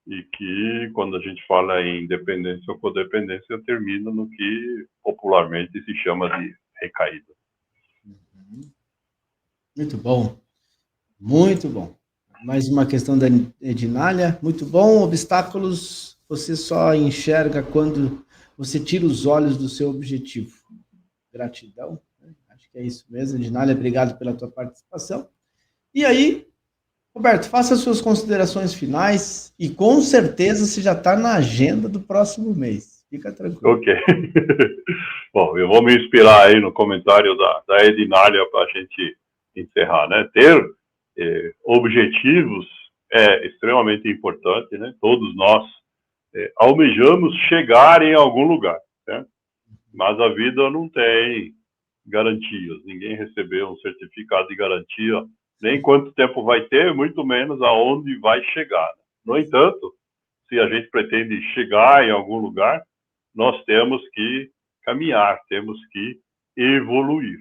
E que, quando a gente fala em dependência ou codependência, termina no que popularmente se chama de recaída. Muito bom, muito bom. Mais uma questão da Ednália, muito bom. Obstáculos você só enxerga quando você tira os olhos do seu objetivo. Gratidão. Acho que é isso mesmo. Ednália, obrigado pela tua participação. E aí, Roberto, faça as suas considerações finais e com certeza você já está na agenda do próximo mês. Fica tranquilo. Ok. Bom, eu vou me inspirar aí no comentário da Ednália para a gente encerrar, né? Ter objetivos é extremamente importante, né? Todos nós almejamos chegar em algum lugar, né? Mas a vida não tem garantias. Ninguém recebeu um certificado de garantia, nem quanto tempo vai ter, muito menos aonde vai chegar. No entanto, se a gente pretende chegar em algum lugar, nós temos que caminhar, temos que evoluir.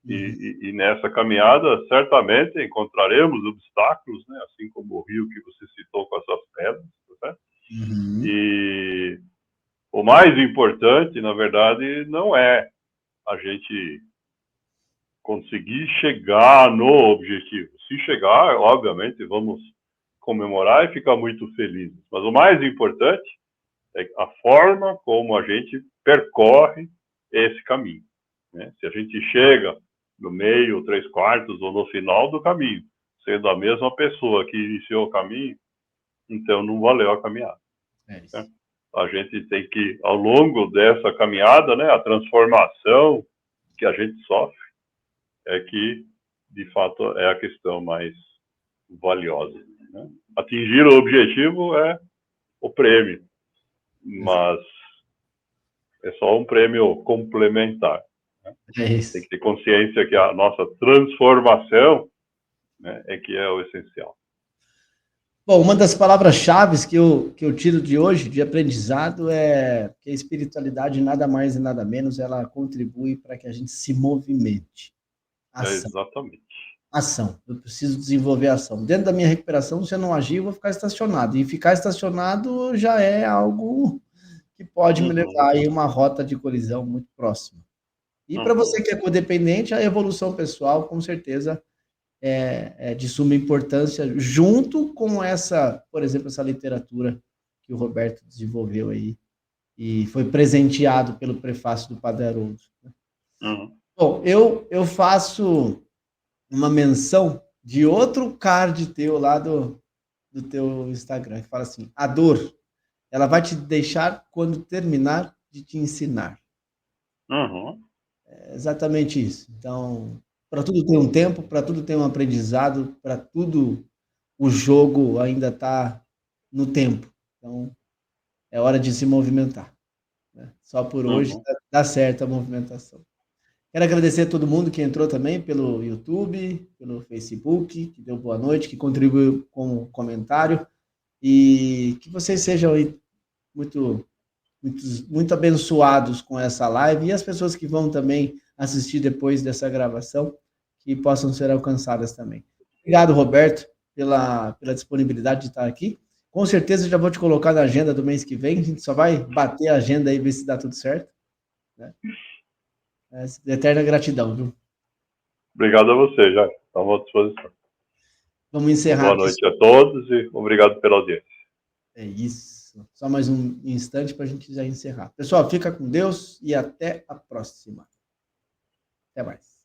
E nessa caminhada, certamente encontraremos obstáculos, né? Assim como o rio que você citou com as suas pedras, né? Uhum. E o mais importante, na verdade, não é a gente conseguir chegar no objetivo. Se chegar, obviamente, vamos comemorar e ficar muito felizes. Mas o mais importante é a forma como a gente percorre esse caminho, né? Se a gente chega no meio, 3/4 ou no final do caminho, sendo a mesma pessoa que iniciou o caminho, então não valeu a caminhada. É isso. Né? A gente tem que, ao longo dessa caminhada, né, a transformação que a gente sofre é que, de fato, é a questão mais valiosa. Né? Atingir o objetivo é o prêmio, mas é só um prêmio complementar. Né? É isso. Tem que ter consciência que a nossa transformação, né, é que é o essencial. Bom, uma das palavras-chave que eu tiro de hoje, de aprendizado, é que a espiritualidade, nada mais e nada menos, ela contribui para que a gente se movimente. É Ação. exatamente. Ação. Eu preciso desenvolver ação. Dentro da minha recuperação, se eu não agir, eu vou ficar estacionado. E ficar estacionado já é algo que pode me levar a uma rota de colisão muito próxima. E para você que é codependente, a evolução pessoal, com certeza, é de suma importância, junto com essa, por exemplo, essa literatura que o Roberto desenvolveu aí e foi presenteado pelo prefácio do Padre Haroldo. Bom, eu faço uma menção de outro card teu lá do teu Instagram, que fala assim, a dor, ela vai te deixar quando terminar de te ensinar. É exatamente isso. Então, para tudo tem um tempo, para tudo tem um aprendizado, para tudo o jogo ainda está no tempo. Então, é hora de se movimentar. Né? Só por hoje dá certo a movimentação. Quero agradecer a todo mundo que entrou também pelo YouTube, pelo Facebook, que deu boa noite, que contribuiu com o comentário. E que vocês sejam aí muito abençoados com essa live e as pessoas que vão também assistir depois dessa gravação, que possam ser alcançadas também. Obrigado, Roberto, pela disponibilidade de estar aqui. Com certeza já vou te colocar na agenda do mês que vem, a gente só vai bater a agenda e ver se dá tudo certo. Né? Eterna gratidão, viu? Obrigado a você, Jair. Estamos à disposição. Vamos encerrar. Boa noite a todos e obrigado pela audiência. É isso. Só mais um instante para a gente já encerrar. Pessoal, fica com Deus e até a próxima. Até mais.